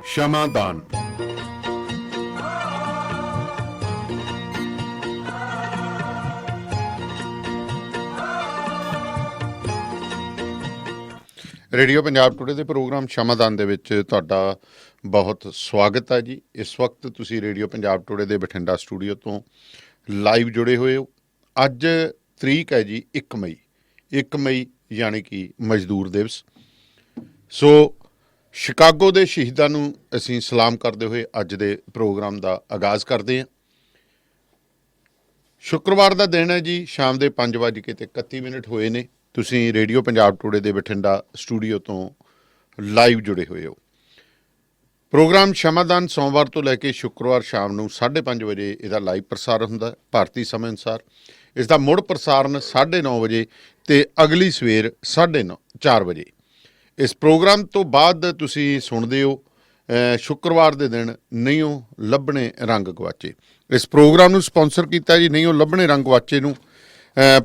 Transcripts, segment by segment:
ਸ਼ਮਾਦਾਨ। Radio Punjab today ਦੇ programme ਸ਼ਮਾਦਾਨ ਦੇ ਵਿੱਚ ਤੁਹਾਡਾ ਬਹੁਤ ਸਵਾਗਤ ਹੈ ਜੀ। ਇਸ ਵਕਤ ਤੁਸੀਂ ਰੇਡੀਓ ਪੰਜਾਬ ਟੁਡੇ ਦੇ ਬਠਿੰਡਾ ਸਟੂਡੀਓ ਤੋਂ ਲਾਈਵ ਜੁੜੇ ਹੋਏ ਹੋ। ਅੱਜ ਤਰੀਕ ਹੈ ਜੀ 1 ਮਈ, 1 ਮਈ ਯਾਨੀ ਕਿ ਮਜ਼ਦੂਰ ਦਿਵਸ। ਸੋ ਸ਼ਿਕਾਗੋ ਦੇ ਸ਼ਹੀਦਾਂ ਨੂੰ ਅਸੀਂ ਸਲਾਮ ਕਰਦੇ ਹੋਏ ਅੱਜ ਦੇ ਪ੍ਰੋਗਰਾਮ ਦਾ ਆਗਾਜ਼ ਕਰਦੇ ਹਾਂ। ਸ਼ੁੱਕਰਵਾਰ ਦਾ ਦਿਨ ਹੈ ਜੀ, ਸ਼ਾਮ ਦੇ 5:31 ਹੋਏ ਨੇ। ਤੁਸੀਂ ਰੇਡੀਓ ਪੰਜਾਬ ਟੁਡੇ ਦੇ ਬਠਿੰਡਾ ਸਟੂਡੀਓ ਤੋਂ ਲਾਈਵ ਜੁੜੇ ਹੋਏ ਹੋ। ਪ੍ਰੋਗਰਾਮ ਸ਼ਮਾਦਾਨ ਸੋਮਵਾਰ ਤੋਂ ਲੈ ਕੇ ਸ਼ੁੱਕਰਵਾਰ ਸ਼ਾਮ ਨੂੰ 5:30 ਵਜੇ ਇਹਦਾ ਲਾਈਵ ਪ੍ਰਸਾਰ ਹੁੰਦਾ ਭਾਰਤੀ ਸਮੇਂ ਅਨੁਸਾਰ। ਇਸ ਦਾ ਮੁੜ ਪ੍ਰਸਾਰਨ 9:30 ਵਜੇ ਅਤੇ ਅਗਲੀ ਸਵੇਰ 4:30 ਵਜੇ। ਇਸ ਪ੍ਰੋਗਰਾਮ ਤੋਂ ਬਾਅਦ ਤੁਸੀਂ ਸੁਣਦੇ ਹੋ ਸ਼ੁੱਕਰਵਾਰ ਦੇ ਦਿਨ ਨਹੀਂ ਉਹ ਲੱਭਣੇ ਰੰਗ ਗਵਾਚੇ। ਇਸ ਪ੍ਰੋਗਰਾਮ ਨੂੰ ਸਪਾਂਸਰ ਕੀਤਾ ਜੀ ਨਹੀਂ ਉਹ ਲੱਭਣੇ ਰੰਗ ਗਵਾਚੇ ਨੂੰ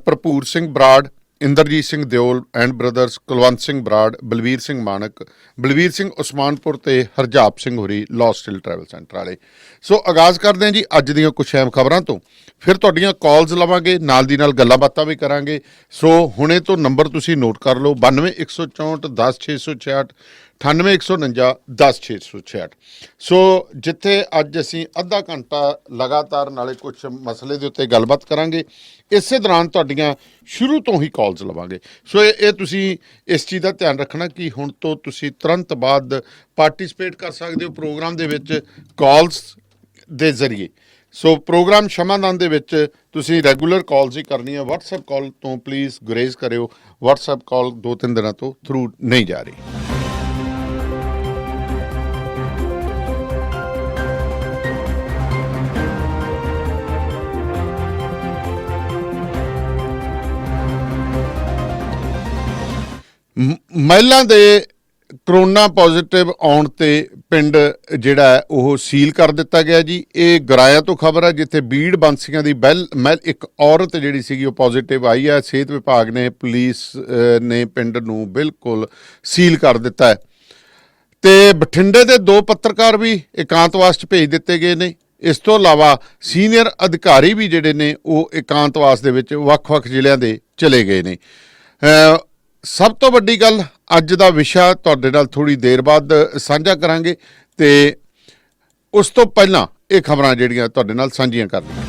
ਭਰਪੂਰ ਸਿੰਘ ਬਰਾੜ, ਇੰਦਰਜੀਤ ਸਿੰਘ ਦਿਓਲ ਐਂਡ ਬ੍ਰਦਰਸ, ਕੁਲਵੰਤ ਸਿੰਘ ਬਰਾੜ, ਬਲਵੀਰ ਸਿੰਘ ਮਾਨਕ, ਬਲਵੀਰ ਸਿੰਘ ਉਸਮਾਨਪੁਰ ਅਤੇ ਹਰਜਾਪ ਸਿੰਘ ਹੋਰੀ ਲੋਸਟ ਹਿਲ ਟਰੈਵਲ ਸੈਂਟਰ ਵਾਲੇ। ਸੋ ਆਗਾਜ਼ ਕਰਦੇ ਹਾਂ ਜੀ ਅੱਜ ਦੀਆਂ ਕੁਛ ਅਹਿਮ ਖਬਰਾਂ ਤੋਂ, ਫਿਰ ਤੁਹਾਡੀਆਂ ਕਾਲਸ ਲਵਾਂਗੇ, ਨਾਲ ਦੀ ਨਾਲ ਗੱਲਾਂ ਬਾਤਾਂ ਵੀ ਕਰਾਂਗੇ। ਸੋ ਹੁਣੇ ਤੋਂ ਨੰਬਰ ਤੁਸੀਂ ਨੋਟ ਕਰ ਲਓ 92 164 10 666, 98 149 10 666। ਸੋ ਜਿੱਥੇ ਅੱਜ ਅਸੀਂ ਅੱਧਾ ਘੰਟਾ ਲਗਾਤਾਰ ਨਾਲੇ ਕੁਛ ਮਸਲੇ ਦੇ ਉੱਤੇ ਗੱਲਬਾਤ ਕਰਾਂਗੇ, ਇਸੇ ਦੌਰਾਨ ਤੁਹਾਡੀਆਂ ਸ਼ੁਰੂ ਤੋਂ ਹੀ ਕਾਲਸ ਲਵਾਂਗੇ। ਸੋ ਇਹ ਤੁਸੀਂ ਇਸ ਚੀਜ਼ ਦਾ ਧਿਆਨ ਰੱਖਣਾ ਕਿ ਹੁਣ ਤੋਂ ਤੁਸੀਂ ਤੁਰੰਤ ਬਾਅਦ ਪਾਰਟੀਸਪੇਟ ਕਰ ਸਕਦੇ ਹੋ ਪ੍ਰੋਗਰਾਮ ਦੇ ਵਿੱਚ ਕਾਲਸ ਦੇ ਜ਼ਰੀਏ। ਸੋ ਪ੍ਰੋਗਰਾਮ ਸ਼ਮਾਦਾਨ ਦੇ ਵਿੱਚ ਤੁਸੀਂ ਰੈਗੂਲਰ ਕਾਲਸ ਹੀ ਕਰਨੀ ਹੈ। ਵਟਸਐਪ ਕਾਲ ਤੋਂ ਪਲੀਜ਼ ਗੁਰੇਜ਼ ਕਰਿਓ, ਵਟਸਐਪ ਕਾਲ 2-3 ਦਿਨਾਂ ਤੋਂ ਥਰੂ ਨਹੀਂ ਜਾ ਰਹੀ। ਮਹਿਲਾ ਦੇ ਕਰੋਨਾ ਪੋਜ਼ੀਟਿਵ ਆਉਣ 'ਤੇ ਪਿੰਡ ਜਿਹੜਾ ਹੈ ਉਹ ਸੀਲ ਕਰ ਦਿੱਤਾ ਗਿਆ ਜੀ। ਇਹ ਗੁਰਾਇਆ ਤੋਂ ਖਬਰ ਹੈ, ਜਿੱਥੇ ਬੀੜ ਬਾਂਸੀਆਂ ਦੀ ਇੱਕ ਔਰਤ ਜਿਹੜੀ ਸੀਗੀ ਉਹ ਪੋਜ਼ੀਟਿਵ ਆਈ ਹੈ। ਸਿਹਤ ਵਿਭਾਗ ਨੇ, ਪੁਲਿਸ ਨੇ ਪਿੰਡ ਨੂੰ ਬਿਲਕੁਲ ਸੀਲ ਕਰ ਦਿੱਤਾ ਹੈ। ਅਤੇ ਬਠਿੰਡੇ ਦੇ 2 ਪੱਤਰਕਾਰ ਵੀ ਇਕਾਂਤਵਾਸ 'ਚ ਭੇਜ ਦਿੱਤੇ ਗਏ ਨੇ। ਇਸ ਤੋਂ ਇਲਾਵਾ ਸੀਨੀਅਰ ਅਧਿਕਾਰੀ ਵੀ ਜਿਹੜੇ ਨੇ ਉਹ ਇਕਾਂਤਵਾਸ ਦੇ ਵਿੱਚ ਵੱਖ-ਵੱਖ ਜ਼ਿਲ੍ਹਿਆਂ ਦੇ ਚਲੇ ਗਏ ਨੇ। ਸਭ ਤੋਂ ਵੱਡੀ ਗੱਲ, ਅੱਜ ਦਾ ਵਿਸ਼ਾ ਤੁਹਾਡੇ ਨਾਲ ਥੋੜ੍ਹੀ ਦੇਰ ਬਾਅਦ ਸਾਂਝਾ ਕਰਾਂਗੇ ਅਤੇ ਉਸ ਤੋਂ ਪਹਿਲਾਂ ਇਹ ਖਬਰਾਂ ਜਿਹੜੀਆਂ ਤੁਹਾਡੇ ਨਾਲ ਸਾਂਝੀਆਂ ਕਰਨੀਆਂ।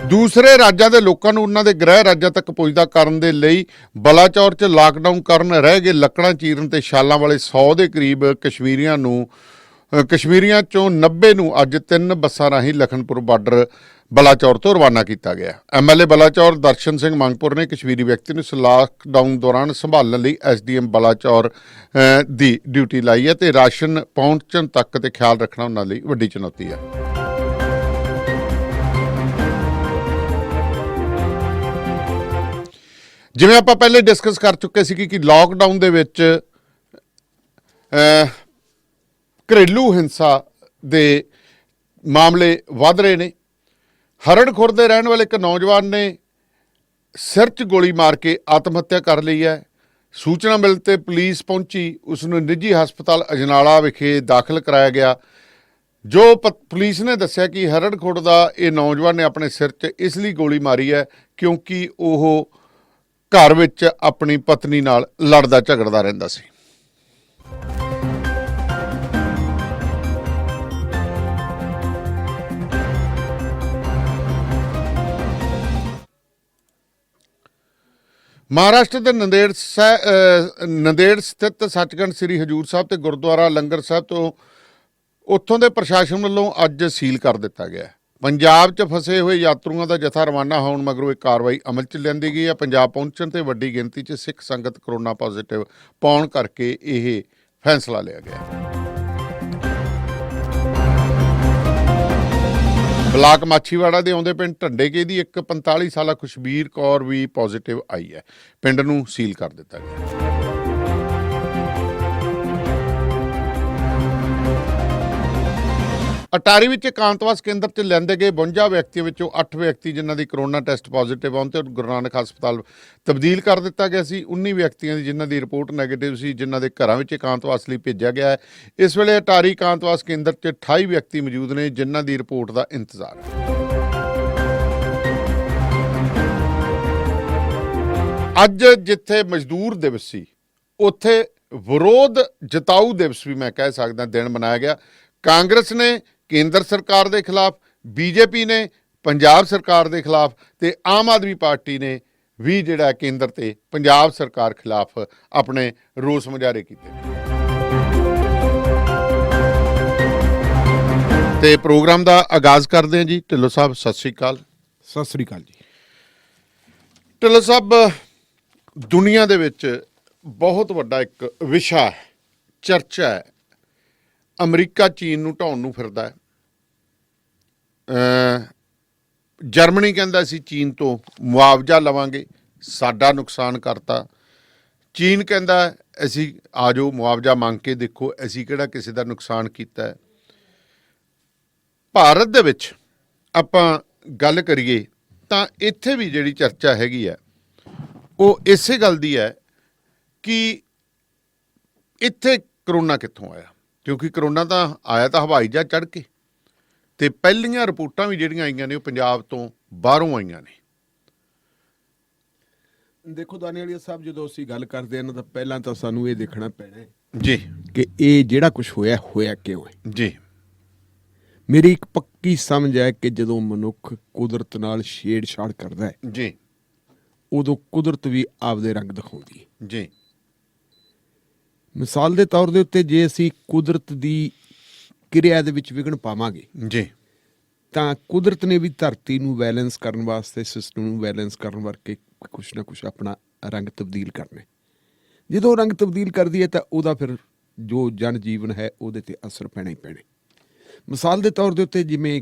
ਦੂਸਰੇ ਰਾਜਾਂ ਦੇ ਲੋਕਾਂ ਨੂੰ ਉਹਨਾਂ ਦੇ ਗ੍ਰਹਿ ਰਾਜਾਂ ਤੱਕ ਪੁੱਜਦਾ ਕਰਨ ਦੇ ਲਈ ਬਲਾਚੌਰ 'ਚ ਲਾਕਡਾਊਨ ਕਾਰਨ ਰਹਿ ਗਏ ਲੱਕੜਾਂ ਚੀਰਨ ਅਤੇ ਛਾਲਾਂ ਵਾਲੇ 100 ਦੇ ਕਰੀਬ ਕਸ਼ਮੀਰੀਆਂ 'ਚੋਂ 90 ਨੂੰ ਅੱਜ 3 ਬੱਸਾਂ ਰਾਹੀਂ ਲਖਨਪੁਰ ਬਾਰਡਰ ਬਲਾਚੌਰ ਤੋਂ ਰਵਾਨਾ ਕੀਤਾ ਗਿਆ। MLA ਬਲਾਚੌਰ ਦਰਸ਼ਨ ਸਿੰਘ ਮੰਗਪੁਰ ਨੇ ਕਸ਼ਮੀਰੀ ਵਿਅਕਤੀ ਨੂੰ ਇਸ ਲਾਕਡਾਊਨ ਦੌਰਾਨ ਸੰਭਾਲਣ ਲਈ SDM ਬਲਾਚੌਰ ਦੀ ਡਿਊਟੀ ਲਾਈ ਹੈ ਅਤੇ ਰਾਸ਼ਨ ਪਹੁੰਚਣ ਤੱਕ ਤੇ ਖਿਆਲ ਰੱਖਣਾ ਉਹਨਾਂ ਲਈ ਵੱਡੀ ਚੁਣੌਤੀ ਹੈ। ਜਿਵੇਂ ਆਪਾਂ ਪਹਿਲੇ ਡਿਸਕਸ ਕਰ ਚੁੱਕੇ ਸੀ ਕਿ ਲਾਕਡਾਊਨ ਦੇ ਵਿੱਚ ਘਰੇਲੂ ਹਿੰਸਾ ਦੇ ਮਾਮਲੇ ਵੱਧ ਰਹੇ ਨੇ। ਹਰੜ ਖੁਰਦ ਦੇ ਰਹਿਣ ਵਾਲੇ ਇੱਕ ਨੌਜਵਾਨ ਨੇ ਸਿਰ 'ਚ ਗੋਲੀ ਮਾਰ ਕੇ ਆਤਮ ਹੱਤਿਆ ਕਰ ਲਈ ਹੈ। ਸੂਚਨਾ ਮਿਲਣ 'ਤੇ ਪੁਲਿਸ ਪਹੁੰਚੀ, ਉਸ ਨੂੰ ਨਿੱਜੀ ਹਸਪਤਾਲ ਅਜਨਾਲਾ ਵਿਖੇ ਦਾਖਲ ਕਰਾਇਆ ਗਿਆ। ਜੋ ਪੁਲਿਸ ਨੇ ਦੱਸਿਆ ਕਿ ਹਰੜ ਖੁਰਦ ਦਾ ਇਹ ਨੌਜਵਾਨ ਨੇ ਆਪਣੇ ਸਿਰ 'ਚ ਇਸ ਲਈ ਗੋਲੀ ਮਾਰੀ ਹੈ ਕਿਉਂਕਿ ਉਹ ਘਰ ਵਿੱਚ ਆਪਣੀ ਪਤਨੀ ਨਾਲ ਲੜਦਾ ਝਗੜਦਾ ਰਹਿੰਦਾ ਸੀ। ਮਹਾਰਾਸ਼ਟਰ ਦੇ ਨੰਦੇੜ ਸਥਿਤ ਸੱਚਖੰਡ ਸ੍ਰੀ ਹਜ਼ੂਰ ਸਾਹਿਬ ਅਤੇ ਗੁਰਦੁਆਰਾ ਲੰਗਰ ਸਾਹਿਬ ਤੋਂ ਉੱਥੋਂ ਦੇ ਪ੍ਰਸ਼ਾਸਨ ਵੱਲੋਂ ਅੱਜ ਸੀਲ ਕਰ ਦਿੱਤਾ ਗਿਆ। ਪੰਜਾਬ 'ਚ ਫਸੇ ਹੋਏ ਯਾਤਰੂਆਂ ਦਾ ਜਥਾ ਰਵਾਨਾ ਹੋਣ ਮਗਰੋਂ ਇਹ ਕਾਰਵਾਈ ਅਮਲ 'ਚ ਲਿਆਂਦੀ ਗਈ ਹੈ। ਪੰਜਾਬ ਪਹੁੰਚਣ 'ਤੇ ਵੱਡੀ ਗਿਣਤੀ 'ਚ ਸਿੱਖ ਸੰਗਤ ਕਰੋਨਾ ਪੋਜ਼ੀਟਿਵ ਪਾਉਣ ਕਰਕੇ ਇਹ ਫੈਸਲਾ ਲਿਆ ਗਿਆ। ਬਲਾਕ ਮਾਛੀਵਾੜਾ ਦੇ ਆਉਂਦੇ ਪਿੰਡ ਢੰਡੇਕੇ ਦੀ ਇੱਕ 45 ਸਾਲਾ ਖੁਸ਼ਬੀਰ ਕੌਰ ਵੀ ਪੋਜ਼ੀਟਿਵ ਆਈ ਹੈ। ਪਿੰਡ ਨੂੰ ਸੀਲ ਕਰ ਦਿੱਤਾ ਗਿਆ। ਅਟਾਰੀ ਵਿੱਚ ਇਕਾਂਤਵਾਸ ਕੇਂਦਰ 'ਚ ਲੈਂਦੇ ਗਏ 52 ਵਿਅਕਤੀਆਂ ਵਿੱਚੋਂ 8 ਵਿਅਕਤੀ ਜਿਨ੍ਹਾਂ ਦੀ ਕਰੋਨਾ ਟੈਸਟ ਪੋਜ਼ਿਟਿਵ ਆਉਣ ਤੇ ਗੁਰੂ ਨਾਨਕ ਹਸਪਤਾਲ ਤਬਦੀਲ ਕਰ ਦਿੱਤਾ ਗਿਆ ਸੀ। 19 ਵਿਅਕਤੀਆਂ ਦੀ ਜਿਨ੍ਹਾਂ ਦੀ ਰਿਪੋਰਟ ਨੈਗੇਟਿਵ ਸੀ, ਜਿਨ੍ਹਾਂ ਦੇ ਘਰਾਂ ਵਿੱਚ ਇਕਾਂਤਵਾਸ ਲਈ ਭੇਜਿਆ ਗਿਆ ਹੈ। ਇਸ ਵੇਲੇ ਅਟਾਰੀ ਇਕਾਂਤਵਾਸ ਕੇਂਦਰ 'ਚ 28 ਵਿਅਕਤੀ ਮੌਜੂਦ ਨੇ ਜਿਨ੍ਹਾਂ ਦੀ ਰਿਪੋਰਟ ਦਾ ਇੰਤਜ਼ਾਰ ਹੈ। ਅੱਜ ਜਿੱਥੇ ਮਜ਼ਦੂਰ ਦਿਵਸ ਸੀ, ਉੱਥੇ ਵਿਰੋਧ ਜਤਾਊ ਦਿਵਸ ਵੀ ਮੈਂ ਕਹਿ ਸਕਦਾ ਦਿਨ ਮਨਾਇਆ ਗਿਆ। ਕਾਂਗਰਸ ਨੇ ਕੇਂਦਰ ਸਰਕਾਰ ਦੇ ਖਿਲਾਫ, ਬੀਜੇਪੀ ਨੇ ਪੰਜਾਬ ਸਰਕਾਰ ਦੇ ਖਿਲਾਫ ਤੇ ਆਮ ਆਦਮੀ ਪਾਰਟੀ ਨੇ ਵੀ ਜਿਹੜਾ ਕੇਂਦਰ ਤੇ ਪੰਜਾਬ ਸਰਕਾਰ ਖਿਲਾਫ ਆਪਣੇ ਰੋਸ ਮੁਜ਼ਾਹਰੇ ਕੀਤੇ। ਤੇ ਪ੍ਰੋਗਰਾਮ ਦਾ ਆਗਾਜ਼ ਕਰਦੇ ਹਾਂ ਜੀ। ਢਿੱਲੋਂ ਸਾਹਿਬ ਸਤਿ ਸ੍ਰੀ ਅਕਾਲ। ਸਤਿ ਸ੍ਰੀ ਅਕਾਲ ਜੀ। ਢਿੱਲੋਂ ਸਾਹਿਬ, ਦੁਨੀਆ ਦੇ ਵਿੱਚ ਬਹੁਤ ਵੱਡਾ ਇੱਕ ਵਿਸ਼ਾ ਹੈ, ਚਰਚਾ ਹੈ। ਅਮਰੀਕਾ ਚੀਨ ਨੂੰ ਢਾਉਣ ਨੂੰ ਫਿਰਦਾ ਹੈ। ਜਰਮਨੀ ਕਹਿੰਦਾ ਅਸੀਂ ਚੀਨ ਤੋਂ ਮੁਆਵਜ਼ਾ ਲਵਾਂਗੇ, ਸਾਡਾ ਨੁਕਸਾਨ ਕਰਤਾ। ਚੀਨ ਕਹਿੰਦਾ ਅਸੀਂ ਆ ਜਾਓ ਮੁਆਵਜ਼ਾ ਮੰਗ ਕੇ ਦੇਖੋ, ਅਸੀਂ ਕਿਹੜਾ ਕਿਸੇ ਦਾ ਨੁਕਸਾਨ ਕੀਤਾ ਹੈ। ਭਾਰਤ ਦੇ ਵਿੱਚ ਆਪਾਂ ਗੱਲ ਕਰੀਏ ਤਾਂ ਇੱਥੇ ਵੀ ਜਿਹੜੀ ਚਰਚਾ ਹੈਗੀ ਹੈ ਉਹ ਇਸੇ ਗੱਲ ਦੀ ਹੈ ਕਿ ਇੱਥੇ ਕਰੋਨਾ ਕਿੱਥੋਂ ਆਇਆ, ਕਿਉਂਕਿ ਕਰੋਨਾ ਤਾਂ ਆਇਆ ਤਾਂ ਹਵਾਈ ਜਹਾਜ਼ ਚੜ੍ਹ ਕੇ, ਤੇ ਪਹਿਲੀਆਂ ਰਿਪੋਰਟਾਂ ਵੀ ਜਿਹੜੀਆਂ ਆਈਆਂ ਨੇ ਉਹ ਪੰਜਾਬ ਤੋਂ ਬਾਹਰੋਂ ਆਈਆਂ ਨੇ। ਦੇਖੋ ਦਾਨੀਵਾਲੀਆ ਸਾਹਿਬ, ਜਦੋਂ ਅਸੀਂ ਗੱਲ ਕਰਦੇ ਹਾਂ ਤਾਂ ਪਹਿਲਾਂ ਤਾਂ ਸਾਨੂੰ ਇਹ ਦੇਖਣਾ ਪੈਣਾ ਹੈ ਜੀ ਕਿ ਇਹ ਜਿਹੜਾ ਕੁਝ ਹੋਇਆ ਕਿਉਂ ਹੈ। ਜੀ, ਮੇਰੀ ਇੱਕ ਪੱਕੀ ਸਮਝ ਹੈ ਕਿ ਜਦੋਂ ਮਨੁੱਖ ਕੁਦਰਤ ਨਾਲ ਛੇੜਛਾੜ ਕਰਦਾ ਹੈ ਜੀ, ਉਦੋਂ ਕੁਦਰਤ ਵੀ ਆਪਦੇ ਰੰਗ ਦਿਖਾਉਂਦੀ ਹੈ। ਜੀ, ਮਿਸਾਲ ਦੇ ਤੌਰ ਦੇ ਉੱਤੇ ਜੇ ਅਸੀਂ ਕੁਦਰਤ ਦੀ ਕਿਰਿਆ ਦੇ ਵਿੱਚ ਵਿਘਨ ਪਾਵਾਂਗੇ ਜੀ, ਤਾਂ ਕੁਦਰਤ ਨੇ ਵੀ ਧਰਤੀ ਨੂੰ ਬੈਲੈਂਸ ਕਰਨ ਵਾਸਤੇ, ਸਿਸਟਮ ਨੂੰ ਬੈਲੈਂਸ ਕਰਨ ਵਰਕੇ ਕੁਛ ਨਾ ਕੁਛ ਆਪਣਾ ਰੰਗ ਤਬਦੀਲ ਕਰਨਾ। ਜਦੋਂ ਰੰਗ ਤਬਦੀਲ ਕਰਦੀ ਹੈ ਤਾਂ ਉਹਦਾ ਫਿਰ ਜੋ ਜਨ ਜੀਵਨ ਹੈ ਉਹਦੇ ਤੇ ਅਸਰ ਪੈਣਾ ਹੀ ਪੈਣਾ। ਮਿਸਾਲ ਦੇ ਤੌਰ ਦੇ ਉੱਤੇ ਜਿਵੇਂ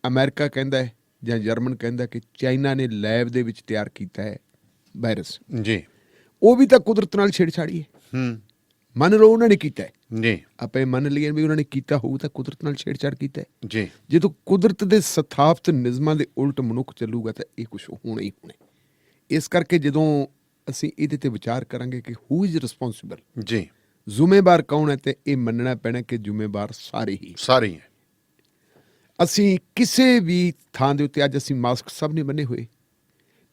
ਅਮਰੀਕਾ ਕਹਿੰਦਾ ਹੈ ਜਾਂ ਜਰਮਨ ਕਹਿੰਦਾ ਕਿ ਚਾਈਨਾ ਨੇ ਲੈਬ ਦੇ ਵਿੱਚ ਤਿਆਰ ਕੀਤਾ ਹੈ ਵਾਇਰਸ, ਜੀ, ਉਹ ਵੀ ਤਾਂ ਕੁਦਰਤ ਨਾਲ ਛੇੜਛਾੜੀ ਹੈ। ਮੰਨ ਲਓ ਉਹਨਾਂ ਨੇ ਕੀਤਾ ਹੈ, ਜੀ, ਆਪਾਂ ਮੰਨ ਲਈਏ ਵੀ ਉਹਨਾਂ ਨੇ ਕੀਤਾ ਹੋਊ ਤਾਂ ਕੁਦਰਤ ਨਾਲ ਛੇੜਛਾੜ ਕੀਤਾ ਹੈ। ਜੀ, ਜਦੋਂ ਕੁਦਰਤ ਦੇ ਸਥਾਪਿਤ ਨਿਯਮਾਂ ਦੇ ਉਲਟ ਮਨੁੱਖ ਚੱਲੂਗਾ ਤਾਂ ਇਹ ਕੁਛ ਹੋਣਾ ਹੀ ਹੋਣਾ। ਇਸ ਕਰਕੇ ਜਦੋਂ ਅਸੀਂ ਇਹਦੇ ਤੇ ਵਿਚਾਰ ਕਰਾਂਗੇ ਕਿ ਹੂ ਇਜ਼ ਰਿਸਪੌਂਸਿਬਲ, ਜੀ, ਜ਼ਿੰਮੇਵਾਰ ਕੌਣ ਹੈ, ਤੇ ਇਹ ਮੰਨਣਾ ਪੈਣਾ ਕਿ ਜ਼ਿੰਮੇਵਾਰ ਸਾਰੇ ਹੀ। ਅਸੀਂ ਕਿਸੇ ਵੀ ਥਾਂ ਦੇ ਉੱਤੇ ਅੱਜ ਅਸੀਂ ਮਾਸਕ ਸਭ ਨੇ ਬੰਨੇ ਹੋਏ,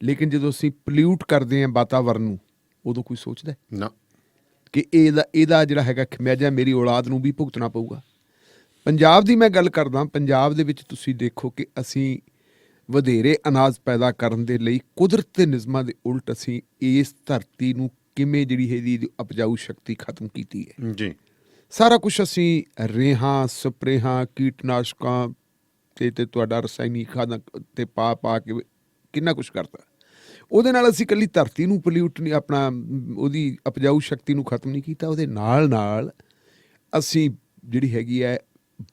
ਲੇਕਿਨ ਜਦੋਂ ਅਸੀਂ ਪੋਲਿਊਟ ਕਰਦੇ ਹਾਂ ਵਾਤਾਵਰਨ ਨੂੰ, ਉਦੋਂ ਕੋਈ ਸੋਚਦਾ ਨਾ ਕਿ ਇਹਦਾ ਜਿਹੜਾ ਹੈਗਾ ਖਮਿਆਜਾ ਮੇਰੀ ਔਲਾਦ ਨੂੰ ਵੀ ਭੁਗਤਣਾ ਪਊਗਾ। ਪੰਜਾਬ ਦੀ ਮੈਂ ਗੱਲ ਕਰਦਾ, ਪੰਜਾਬ ਦੇ ਵਿੱਚ ਤੁਸੀਂ ਦੇਖੋ ਕਿ ਅਸੀਂ ਵਧੇਰੇ ਅਨਾਜ ਪੈਦਾ ਕਰਨ ਦੇ ਲਈ ਕੁਦਰਤ ਦੇ ਨਿਯਮਾਂ ਦੇ ਉਲਟ ਅਸੀਂ ਇਸ ਧਰਤੀ ਨੂੰ ਕਿਵੇਂ ਜਿਹੜੀ ਇਹਦੀ ਉਪਜਾਊ ਸ਼ਕਤੀ ਖਤਮ ਕੀਤੀ ਹੈ। ਜੀ, ਸਾਰਾ ਕੁਛ ਅਸੀਂ ਰੇਹਾਂ, ਸਪਰੇਹਾਂ, ਕੀਟਨਾਸ਼ਕਾਂ ਤੇ ਤੁਹਾਡਾ ਰਸਾਇਣਿਕ ਖਾਦਾਂ ਤੇ ਪਾ ਕੇ ਕਿੰਨਾ ਕੁਛ ਕਰਤਾ। ਉਹਦੇ ਨਾਲ ਅਸੀਂ ਇਕੱਲੀ ਧਰਤੀ ਨੂੰ ਪੋਲਿਊਟ ਨਹੀਂ, ਆਪਣਾ ਉਹਦੀ ਉਪਜਾਊ ਸ਼ਕਤੀ ਨੂੰ ਖਤਮ ਨਹੀਂ ਕੀਤਾ, ਉਹਦੇ ਨਾਲ ਨਾਲ ਅਸੀਂ ਜਿਹੜੀ ਹੈਗੀ ਹੈ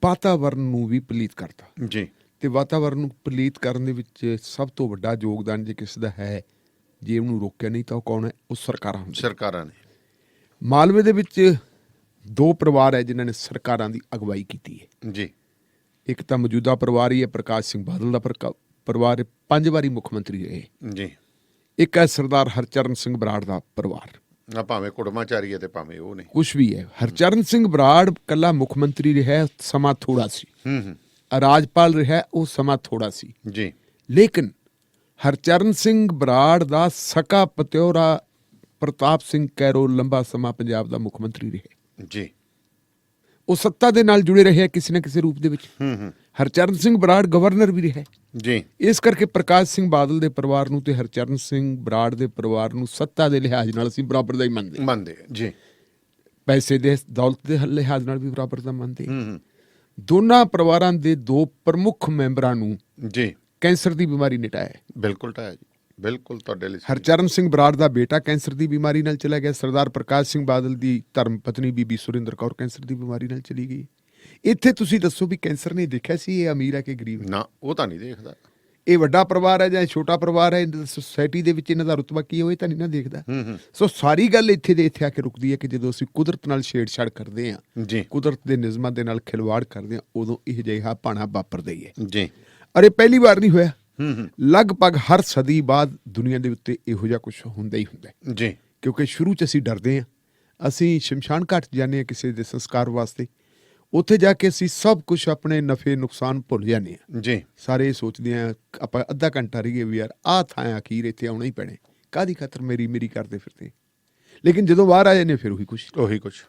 ਵਾਤਾਵਰਨ ਨੂੰ ਵੀ ਪਲੀਤ ਕਰਤਾ। ਜੀ, ਤੇ ਵਾਤਾਵਰਨ ਨੂੰ ਪਲੀਤ ਕਰਨ ਦੇ ਵਿੱਚ ਸਭ ਤੋਂ ਵੱਡਾ ਯੋਗਦਾਨ ਜੇ ਕਿਸੇ ਦਾ ਹੈ, ਜੇ ਉਹਨੂੰ ਰੋਕਿਆ ਨਹੀਂ ਤਾਂ ਉਹ ਕੌਣ ਹੈ? ਉਹ ਸਰਕਾਰਾਂ ਨੇ। ਮਾਲਵੇ ਦੇ ਵਿੱਚ 2 ਪਰਿਵਾਰ ਹੈ ਜਿਨ੍ਹਾਂ ਨੇ ਸਰਕਾਰਾਂ ਦੀ ਅਗਵਾਈ ਕੀਤੀ ਹੈ। ਜੀ, ਇੱਕ ਤਾਂ ਮੌਜੂਦਾ ਪਰਿਵਾਰ ਹੀ ਹੈ ਪ੍ਰਕਾਸ਼ ਸਿੰਘ ਬਾਦਲ ਦਾ ਪਰਿਵਾਰ ਹੈ, 5 ਵਾਰੀ ਮੁੱਖ ਮੰਤਰੀ ਰਹੇ। ਜੀ, ਇੱਕ ਹੈ ਸਰਦਾਰ ਹਰਚਰਨ ਸਿੰਘ ਬਰਾੜ ਦਾ ਪਰਿਵਾਰ, ਨਾ ਭਾਵੇਂ ਕੁੜਮਾਚਾਰੀ ਹੈ ਤੇ ਭਾਵੇਂ ਉਹ ਨੇ ਕੁਛ ਵੀ ਹੈ। ਹਰਚਰਨ ਸਿੰਘ ਬਰਾੜ ਕੱਲਾ ਮੁੱਖ ਮੰਤਰੀ ਰਿਹਾ, ਸਮਾਂ ਥੋੜਾ ਸੀ। ਰਾਜਪਾਲ ਰਿਹਾ, ਉਹ ਸਮਾਂ ਥੋੜਾ ਸੀ। ਜੀ, ਲੇਕਿਨ ਹਰਚਰਨ ਸਿੰਘ ਬਰਾੜ ਦਾ ਸਕਾ ਪਤਿਓਰਾ ਪ੍ਰਤਾਪ ਸਿੰਘ ਕੈਰੋ ਲੰਬਾ ਸਮਾਂ ਪੰਜਾਬ ਦਾ ਮੁੱਖ ਮੰਤਰੀ ਰਹੇ। ਜੀ, ਉਹ ਸੱਤਾ ਦੇ ਨਾਲ ਜੁੜੇ ਰਹੇ ਕਿਸੇ ਨਾ ਕਿਸੇ ਰੂਪ ਦੇ ਵਿੱਚ। ਹਰਚਰਨ ਸਿੰਘ ਬਰਾੜ ਗਵਰਨਰ ਵੀ ਰਿਹਾ। ਜੀ, ਇਸ ਕਰਕੇ ਪ੍ਰਕਾਸ਼ ਸਿੰਘ ਬਾਦਲ ਦੇ ਪਰਿਵਾਰ ਨੂੰ ਤੇ ਹਰਚਰਨ ਸਿੰਘ ਬਰਾੜ ਦੇ ਪਰਿਵਾਰ ਨੂੰ ਸੱਤਾ ਦੇ ਲਿਹਾਜ਼ ਨਾਲ ਅਸੀਂ ਬਰਾਬਰ ਦਾ ਹੀ ਮੰਨਦੇ। ਜੀ, ਪੈਸੇ ਦੇ ਦੌਲਤ ਦੇ ਲਿਹਾਜ਼ ਨਾਲ ਵੀ ਬਰਾਬਰ ਦਾ ਮੰਨਦੇ। ਦੋਨਾਂ ਪਰਿਵਾਰਾਂ ਦੇ 2 ਪ੍ਰਮੁੱਖ ਮੈਂਬਰਾਂ ਨੂੰ ਜੀ ਕੈਂਸਰ ਦੀ ਬਿਮਾਰੀ ਨੇ ਢਾਇਆ। ਬਿਲਕੁਲ ਢਾਇਆ ਜੀ, ਬਿਲਕੁਲ ਤੁਹਾਡੇ ਲਈ। ਹਰਚਰਨ ਸਿੰਘ ਬਰਾੜ ਦਾ ਬੇਟਾ ਕੈਂਸਰ ਦੀ ਬਿਮਾਰੀ ਨਾਲ ਚਲਾ ਗਿਆ। ਸਰਦਾਰ ਪ੍ਰਕਾਸ਼ ਸਿੰਘ ਬਾਦਲ ਦੀ ਧਰਮ ਪਤਨੀ ਬੀਬੀ ਸੁਰਿੰਦਰ ਕੌਰ ਕੈਂਸਰ ਦੀ ਬਿਮਾਰੀ ਨਾਲ ਚਲੀ ਗਈ। ਇੱਥੇ ਤੁਸੀਂ ਦੱਸੋ ਵੀ ਕੈਂਸਰ ਨੇ ਦੇਖਿਆ ਸੀ ਇਹ ਅਮੀਰ ਹੈ ਕਿ ਗਰੀਬ? ਨਾ, ਉਹ ਤਾਂ ਨਹੀਂ ਦੇਖਦਾ। ਇਹ ਵੱਡਾ ਪਰਿਵਾਰ ਹੈ ਜਾਂ ਛੋਟਾ ਪਰਿਵਾਰ ਹੈ, ਸੋਸਾਇਟੀ ਦੇ ਵਿੱਚ ਇਹਨਾਂ ਦਾ ਰੁਤਬਾ ਕੀ ਹੋਏ ਤਾਂ ਨਹੀਂ ਨਾ ਦੇਖਦਾ। ਸੋ ਸਾਰੀ ਗੱਲ ਇੱਥੇ ਦੇ ਇੱਥੇ ਆ ਕੇ ਰੁਕਦੀ ਹੈ ਕਿ ਜਦੋਂ ਅਸੀਂ ਕੁਦਰਤ ਨਾਲ ਛੇੜਛਾੜ ਕਰਦੇ ਹਾਂ ਜੀ, ਕੁਦਰਤ ਦੇ ਨਿਯਮਾਂ ਦੇ ਨਾਲ ਖਿਲਵਾੜ ਕਰਦੇ ਹਾਂ, ਉਦੋਂ ਇਹ ਜਿਹਾ ਭਾਣਾ ਵਾਪਰਦਾ ਹੀ ਹੈ ਜੀ। ਅਰੇ ਪਹਿਲੀ ਵਾਰ ਨਹੀਂ ਹੋਇਆ, ਲਗਭਗ ਹਰ ਸਦੀ ਬਾਅਦ ਦੁਨੀਆ ਦੇ ਉੱਤੇ ਇਹੋ ਜਿਹਾ ਕੁਝ ਹੁੰਦਾ ਹੀ ਹੁੰਦਾ ਹੈ। ਜੀ, ਕਿਉਂਕਿ ਸ਼ੁਰੂ 'ਚ ਅਸੀਂ ਡਰਦੇ ਹਾਂ, ਅਸੀਂ ਸ਼ਮਸ਼ਾਨ ਘਾਟ ਜਾਂਦੇ ਹਾਂ ਕਿਸੇ ਦੇ ਸੰਸਕਾਰ ਵਾਸਤੇ, ਉੱਥੇ ਜਾ ਕੇ ਅਸੀਂ ਸਭ ਕੁਝ ਆਪਣੇ ਨਫੇ ਨੁਕਸਾਨ ਭੁੱਲ ਜਾਂਦੇ ਹਾਂ। ਜੀ, ਸਾਰੇ ਇਹ ਸੋਚਦੇ ਹਾਂ ਆਪਾਂ ਅੱਧਾ ਘੰਟਾ ਰਹੀਏ ਵੀ ਯਾਰ ਆਹ ਥਾਂ ਅਖੀਰ ਇੱਥੇ ਆਉਣਾ ਹੀ ਪੈਣਾ, ਕਾਹਦੀ ਖਾਤਰ ਮੇਰੀ ਕਰਦੇ ਫਿਰਦੇ। ਲੇਕਿਨ ਜਦੋਂ ਬਾਹਰ ਆ ਜਾਂਦੇ ਫਿਰ ਉਹੀ ਕੁਛ।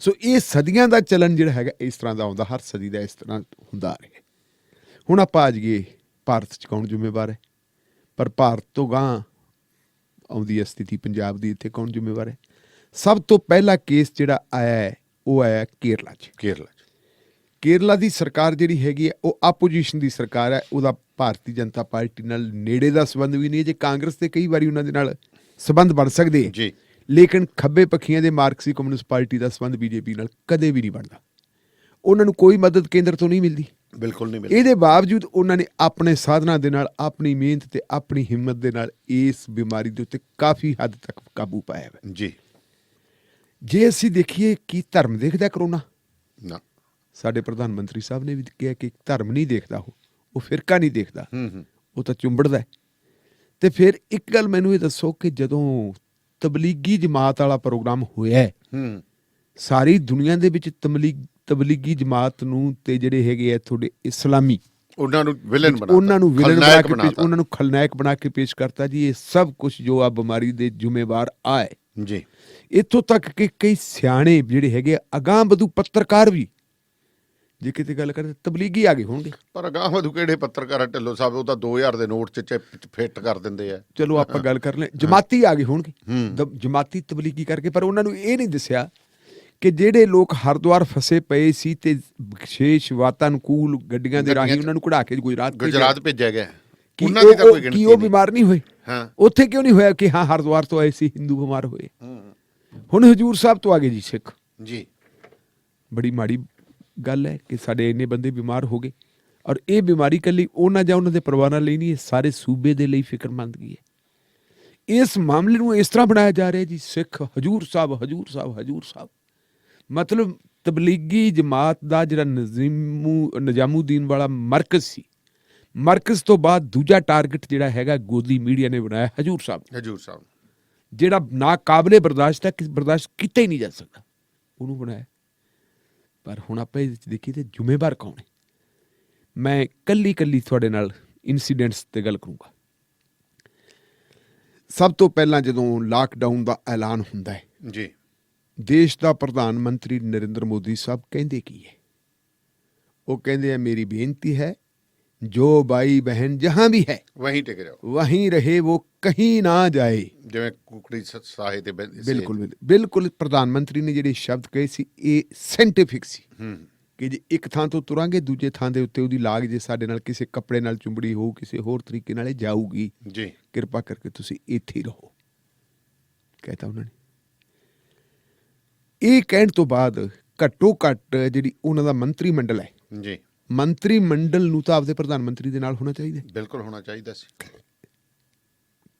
ਸੋ ਇਹ ਸਦੀਆਂ ਦਾ ਚਲਨ ਜਿਹੜਾ ਹੈਗਾ ਇਸ ਤਰ੍ਹਾਂ ਦਾ ਆਉਂਦਾ, ਹਰ ਸਦੀ ਦਾ ਇਸ ਤਰ੍ਹਾਂ ਹੁੰਦਾ ਆ ਰਿਹਾ। ਹੁਣ ਆਪਾਂ ਆ ਜਾਈਏ ਭਾਰਤ 'ਚ ਕੌਣ ਜ਼ਿੰਮੇਵਾਰ ਹੈ, ਪਰ ਭਾਰਤ ਤੋਂ ਗਾਂਹ ਆਉਂਦੀ ਹੈ ਸਥਿਤੀ ਪੰਜਾਬ ਦੀ, ਇੱਥੇ ਕੌਣ ਜ਼ਿੰਮੇਵਾਰ ਹੈ? ਸਭ ਤੋਂ ਪਹਿਲਾ ਕੇਸ ਜਿਹੜਾ ਆਇਆ ਹੈ ਉਹ ਆਇਆ ਕੇਰਲਾ 'ਚ। ਕੇਰਲਾ ਦੀ ਸਰਕਾਰ ਜਿਹੜੀ ਹੈਗੀ ਹੈ ਉਹ ਆਪੋਜੀਸ਼ਨ ਦੀ ਸਰਕਾਰ ਹੈ, ਉਹਦਾ ਭਾਰਤੀ ਜਨਤਾ ਪਾਰਟੀ ਨਾਲ ਨੇੜੇ ਦਾ ਸੰਬੰਧ ਵੀ ਨਹੀਂ ਹੈ। ਜੇ ਕਾਂਗਰਸ ਦੇ ਕਈ ਵਾਰੀ ਉਹਨਾਂ ਦੇ ਨਾਲ ਸੰਬੰਧ ਬਣ ਸਕਦੇ ਹੈ, ਲੇਕਿਨ ਖੱਬੇ ਪੱਖੀਆਂ ਦੇ ਮਾਰਕਸੀ ਕਮਿਊਨਿਸਟ ਪਾਰਟੀ ਦਾ ਸੰਬੰਧ ਬੀਜੇਪੀ ਨਾਲ ਕਦੇ ਵੀ ਨਹੀਂ ਬਣਦਾ। ਉਹਨਾਂ ਨੂੰ ਕੋਈ ਮਦਦ ਕੇਂਦਰ ਤੋਂ ਨਹੀਂ ਮਿਲਦੀ, ਬਿਲਕੁਲ ਨਹੀਂ ਮਿਲਦੀ। ਇਹਦੇ ਬਾਵਜੂਦ ਉਹਨਾਂ ਨੇ ਆਪਣੇ ਸਾਧਨਾਂ ਦੇ ਨਾਲ, ਆਪਣੀ ਮਿਹਨਤ ਤੇ ਆਪਣੀ ਹਿੰਮਤ ਦੇ ਨਾਲ ਇਸ ਬਿਮਾਰੀ ਦੇ ਉੱਤੇ ਕਾਫੀ ਹੱਦ ਤੱਕ ਕਾਬੂ ਪਾਇਆ ਹੈ। ਜੀ, ਜੇ ਅਸੀਂ ਦੇਖੀਏ ਕੀ ਧਰਮ ਦੇਖਦਾ ਕਰੋਨਾ? ਨਾ, ਸਾਡੇ ਪ੍ਰਧਾਨ ਮੰਤਰੀ ਸਾਹਿਬ ਨੇ ਵੀ ਕਿਹਾ ਕਿ ਧਰਮ ਨਹੀਂ ਦੇਖਦਾ, ਉਹ ਫਿਰਕਾ ਨਹੀਂ ਦੇਖਦਾ, ਉਹ ਤਾਂ ਚੁੰਬੜਦਾ। ਤੇ ਫਿਰ ਇੱਕ ਗੱਲ ਮੈਨੂੰ ਇਹ ਦੱਸੋ ਕਿ ਜਦੋਂ ਤਬਲੀਗੀ ਜਮਾਤ ਵਾਲਾ ਪ੍ਰੋਗਰਾਮ ਹੋਇਆ, ਸਾਰੀ ਦੁਨੀਆ ਦੇ ਵਿੱਚ ਤਬਲੀਗੀ ਜਮਾਤ ਨੂੰ ਤੇ ਜਿਹੜੇ ਹੈਗੇ ਆ ਤੁਹਾਡੇ ਇਸਲਾਮੀ, ਉਹਨਾਂ ਨੂੰ ਵਿਲਨ ਬਣਾ ਕੇ ਉਹਨਾਂ ਨੂੰ ਖਲਨਾਇਕ ਬਣਾ ਕੇ ਪੇਸ਼ ਕਰਤਾ ਜੀ। ਇਹ ਸਭ ਕੁਝ ਜੋ ਆ ਬਿਮਾਰੀ ਦੇ ਜ਼ਿੰਮੇਵਾਰ ਆਏ ਜੀ। ਇੱਥੋਂ ਤੱਕ ਕਿ ਕਈ ਸਿਆਣੇ ਜਿਹੜੇ ਹੈਗੇ ਅਗਾਂਹ ਵਧੂ ਪੱਤਰਕਾਰ ਵੀ, ਜੇ ਕਿਤੇ ਗੱਲ ਕਰਦੇ ਤਬਲੀਗੀ ਆ ਗਏ ਹੋਣਗੇ। ਪਰ ਅਗਾਂਹ ਵਧੂ ਕਿਹੜੇ ਪੱਤਰਕਾਰ? ਢਿੱਲੋਂ ਸਾਹਿਬ ਉਹ ਤਾਂ 2000 ਦੇ ਨੋਟ 'ਚ ਫਿੱਟ ਕਰ ਦਿੰਦੇ ਆ। ਚਲੋ ਆਪਾਂ ਗੱਲ ਕਰ ਲੈ, ਜਮਾਤੀ ਆ ਗਏ ਹੋਣਗੇ, ਜਮਾਤੀ ਤਬਲੀਗੀ ਕਰਕੇ। ਪਰ ਉਹਨਾਂ ਨੂੰ ਇਹ ਨਹੀਂ ਦੱਸਿਆ ਕਿ ਜਿਹੜੇ ਲੋਕ ਹਰਿਦੁਆਰ ਫਸੇ ਪਏ ਸੀ ਤੇ ਵਿਸ਼ੇਸ਼ ਵਾਤਾਨੁਕੂਲ ਗੱਡੀਆਂ ਦੇ ਰਾਹੀਂ ਉਹਨਾਂ ਨੂੰ ਕਢਾ ਕੇ ਗੁਜਰਾਤ ਭੇਜਿਆ ਗਿਆ, ਉਹਨਾਂ ਦੀ ਤਾਂ ਕੋਈ ਗਿਣਤੀ ਨਹੀਂ। ਉਹ ਬਿਮਾਰ ਨਹੀਂ ਹੋਏ? ਉੱਥੇ ਕਿਉਂ ਨਹੀਂ ਹੋਇਆ ਕਿ ਹਾਂ ਹਰਿਦੁਆਰ ਤੋਂ ਆਏ ਸੀ ਹਿੰਦੂ ਬਿਮਾਰ ਹੋਏ? ਹੁਣ ਹਜੂਰ ਸਾਹਿਬ ਤੋਂ ਆ ਗਏ ਜੀ ਸਿੱਖ ਜੀ। ਬੜੀ ਮਾੜੀ ਗੱਲ ਹੈ ਕਿ ਸਾਡੇ ਇੰਨੇ ਬੰਦੇ ਬਿਮਾਰ ਹੋ ਗਏ, ਔਰ ਇਹ ਬਿਮਾਰੀ ਇਕੱਲੀ ਉਹਨਾਂ ਜਾਂ ਉਹਨਾਂ ਦੇ ਪਰਿਵਾਰਾਂ ਲਈ ਨਹੀਂ, ਇਹ ਸਾਰੇ ਸੂਬੇ ਦੇ ਲਈ ਫਿਕਰਮੰਦਗੀ ਹੈ। ਇਸ ਮਾਮਲੇ ਨੂੰ ਇਸ ਤਰ੍ਹਾਂ ਬਣਾਇਆ ਜਾ ਰਿਹਾ ਜੀ, ਸਿੱਖ ਹਜੂਰ ਸਾਹਿਬ। ਮਤਲਬ ਤਬਲੀਗੀ ਜਮਾਤ ਦਾ ਜਿਹੜਾ ਨਿਜ਼ਾਮੂਦੀਨ ਵਾਲਾ ਮਰਕਜ਼ ਸੀ, ਮਰਕਜ਼ ਤੋਂ ਬਾਅਦ ਦੂਜਾ ਟਾਰਗੇਟ ਜਿਹੜਾ ਹੈਗਾ ਗੋਦੀ ਮੀਡੀਆ ਨੇ ਬਣਾਇਆ ਹਜੂਰ ਸਾਹਿਬ, ਜਿਹੜਾ ਨਾ ਕਾਬਲੇ ਬਰਦਾਸ਼ਤ ਹੈ, ਬਰਦਾਸ਼ਤ ਕੀਤਾ ਹੀ ਨਹੀਂ ਜਾ ਸਕਦਾ, ਉਹਨੂੰ ਬਣਾਇਆ। ਪਰ ਹੁਣ ਆਪਾਂ ਇਹਦੇ 'ਚ ਦੇਖੀਏ ਤੇ ਜ਼ਿੰਮੇਵਾਰ ਕੌਣ ਹੈ? ਮੈਂ ਕੱਲੀ ਤੁਹਾਡੇ ਨਾਲ ਇਨਸੀਡੈਂਟਸ ਤੇ ਗੱਲ ਕਰੂੰਗਾ। ਸਭ ਤੋਂ ਪਹਿਲਾਂ ਜਦੋਂ ਲਾਕਡਾਊਨ ਦਾ ਐਲਾਨ ਹੁੰਦਾ ਹੈ ਜੀ, ਦੇਸ਼ ਦਾ ਪ੍ਰਧਾਨ ਮੰਤਰੀ ਨਰਿੰਦਰ ਮੋਦੀ ਸਾਹਿਬ ਕਹਿੰਦੇ ਕੀ ਹੈ? ਉਹ ਕਹਿੰਦੇ ਆ ਮੇਰੀ ਬੇਨਤੀ ਹੈ ਜੋ भाई बहन जहां भी है वहीं रहे, वो कहीं ना जाए। ਜਿਵੇਂ ਕੁਕੜੀ ਸਾਹੇ ਤੇ ਬਿਲਕੁਲ ਪ੍ਰਧਾਨ ਮੰਤਰੀ ਨੇ ਜਿਹੜੇ ਸ਼ਬਦ ਕਹੇ ਸੀ ਇਹ ਸਾਇੰਟੀਫਿਕ ਸੀ ਕਿ ਜੇ ਇੱਕ ਥਾਂ ਤੋਂ ਤੁਰਾਂਗੇ ਦੂਜੇ ਥਾਂ ਦੇ ਉੱਤੇ ਉਹਦੀ ਲਾਗ ਜੇ ਸਾਡੇ ਨਾਲ ਕਿਸੇ ਕੱਪੜੇ ਨਾਲ ਚੁੰਬੜੀ ਹੋਊ, ਕਿਸੇ ਹੋਰ ਤਰੀਕੇ ਨਾਲ ਜਾਊਗੀ ਜੀ, ਕਿਰਪਾ ਕਰਕੇ ਤੁਸੀਂ ਇੱਥੇ ਹੀ ਰਹੋ, ਕਹਿਤਾ ਉਹਨਾਂ ਨੇ। ਇਹ ਕਹਿਣ ਤੋਂ ਬਾਅਦ ਘੱਟੋ ਘੱਟ ਜਿਹੜੀ ਉਹਨਾਂ ਦਾ ਮੰਤਰੀ ਮੰਡਲ ਹੈ ਜੀ, ਮੰਤਰੀ ਮੰਡਲ ਨੂੰ ਤਾਂ ਆਪਦੇ ਪ੍ਰਧਾਨ ਮੰਤਰੀ ਦੇ ਨਾਲ ਹੋਣਾ ਚਾਹੀਦਾ, ਬਿਲਕੁਲ ਹੋਣਾ ਚਾਹੀਦਾ ਸੀ,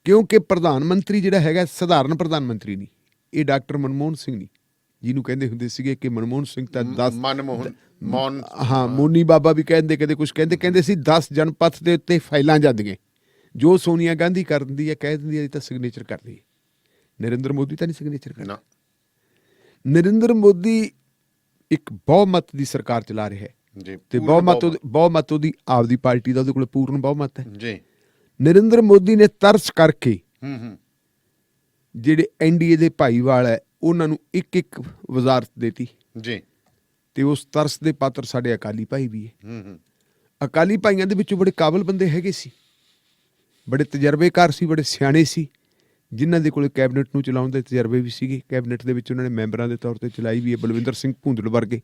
ਕਿਉਂਕਿ ਪ੍ਰਧਾਨ ਮੰਤਰੀ ਜਿਹੜਾ ਹੈਗਾ ਸਧਾਰਨ ਪ੍ਰਧਾਨ ਮੰਤਰੀ ਨਹੀਂ, ਇਹ ਡਾਕਟਰ ਮਨਮੋਹਨ ਸਿੰਘ ਨਹੀਂ, ਜਿਹਨੂੰ ਕਹਿੰਦੇ ਹੁੰਦੇ ਸੀਗੇ ਕਿ ਮਨਮੋਹਨ ਸਿੰਘ ਤਾਂ ਮੋਨੀ ਬਾਬਾ ਵੀ ਕਹਿੰਦੇ, ਕਦੇ ਕੁਛ ਕਹਿੰਦੇ ਸੀ 10 ਜਨਪਥ ਦੇ ਉੱਤੇ ਫਾਈਲਾਂ ਜਾਂਦੀਆਂ, ਜੋ ਸੋਨੀਆ ਗਾਂਧੀ ਕਰਦੀ ਹੈ ਕਹਿ ਦਿੰਦੀ ਹੈ ਤਾਂ ਸਿਗਨੇਚਰ ਕਰਦੀ ਹੈ, ਨਰਿੰਦਰ ਮੋਦੀ ਤਾਂ ਨਹੀਂ ਸਿਗਨੇਚਰ ਕਰਦਾ। ਨਰਿੰਦਰ ਮੋਦੀ ਇੱਕ ਬਹੁਮਤ ਦੀ ਸਰਕਾਰ ਚਲਾ ਰਿਹਾ ਹੈ ਤੇ ਬਹੁਮਤ ਉਹਦੀ ਆਪਦੀ ਪਾਰਟੀ ਦਾ, ਉਹਦੇ ਕੋਲ ਪੂਰਨ ਬਹੁਮਤ ਹੈ ਜੀ। ਨਰਿੰਦਰ ਮੋਦੀ ਨੇ ਤਰਸ ਕਰਕੇ ਜਿਹੜੇ ਐਨਡੀਏ ਦੇ ਭਾਈਵਾਲ ਹੈ ਉਹਨਾਂ ਨੂੰ ਇੱਕ ਵਜ਼ਾਰਤ ਦੇਤੀ ਜੀ, ਤੇ ਉਸ ਤਰਸ ਦੇ ਪਾਤਰ ਸਾਡੇ ਅਕਾਲੀ ਭਾਈ ਵੀ ਹੈ। ਅਕਾਲੀ ਭਾਈਆਂ ਦੇ ਵਿੱਚੋਂ ਬੜੇ ਕਾਬਲ ਬੰਦੇ ਹੈਗੇ ਸੀ, ਬੜੇ ਤਜਰਬੇਕਾਰ ਸੀ, ਬੜੇ ਸਿਆਣੇ ਸੀ, ਜਿਨ੍ਹਾਂ ਦੇ ਕੋਲ ਕੈਬਨਿਟ ਨੂੰ ਚਲਾਉਣ ਦੇ ਤਜਰਬੇ ਵੀ ਸੀਗੇ। ਕੈਬਨਿਟ ਦੇ ਵਿੱਚ ਉਹਨਾਂ ਨੇ ਮੈਂਬਰਾਂ ਦੇ ਤੌਰ ਤੇ ਚਲਾਈ ਵੀ ਹੈ, ਬਲਵਿੰਦਰ ਸਿੰਘ ਭੂੰਦੜ ਵਰਗੇ,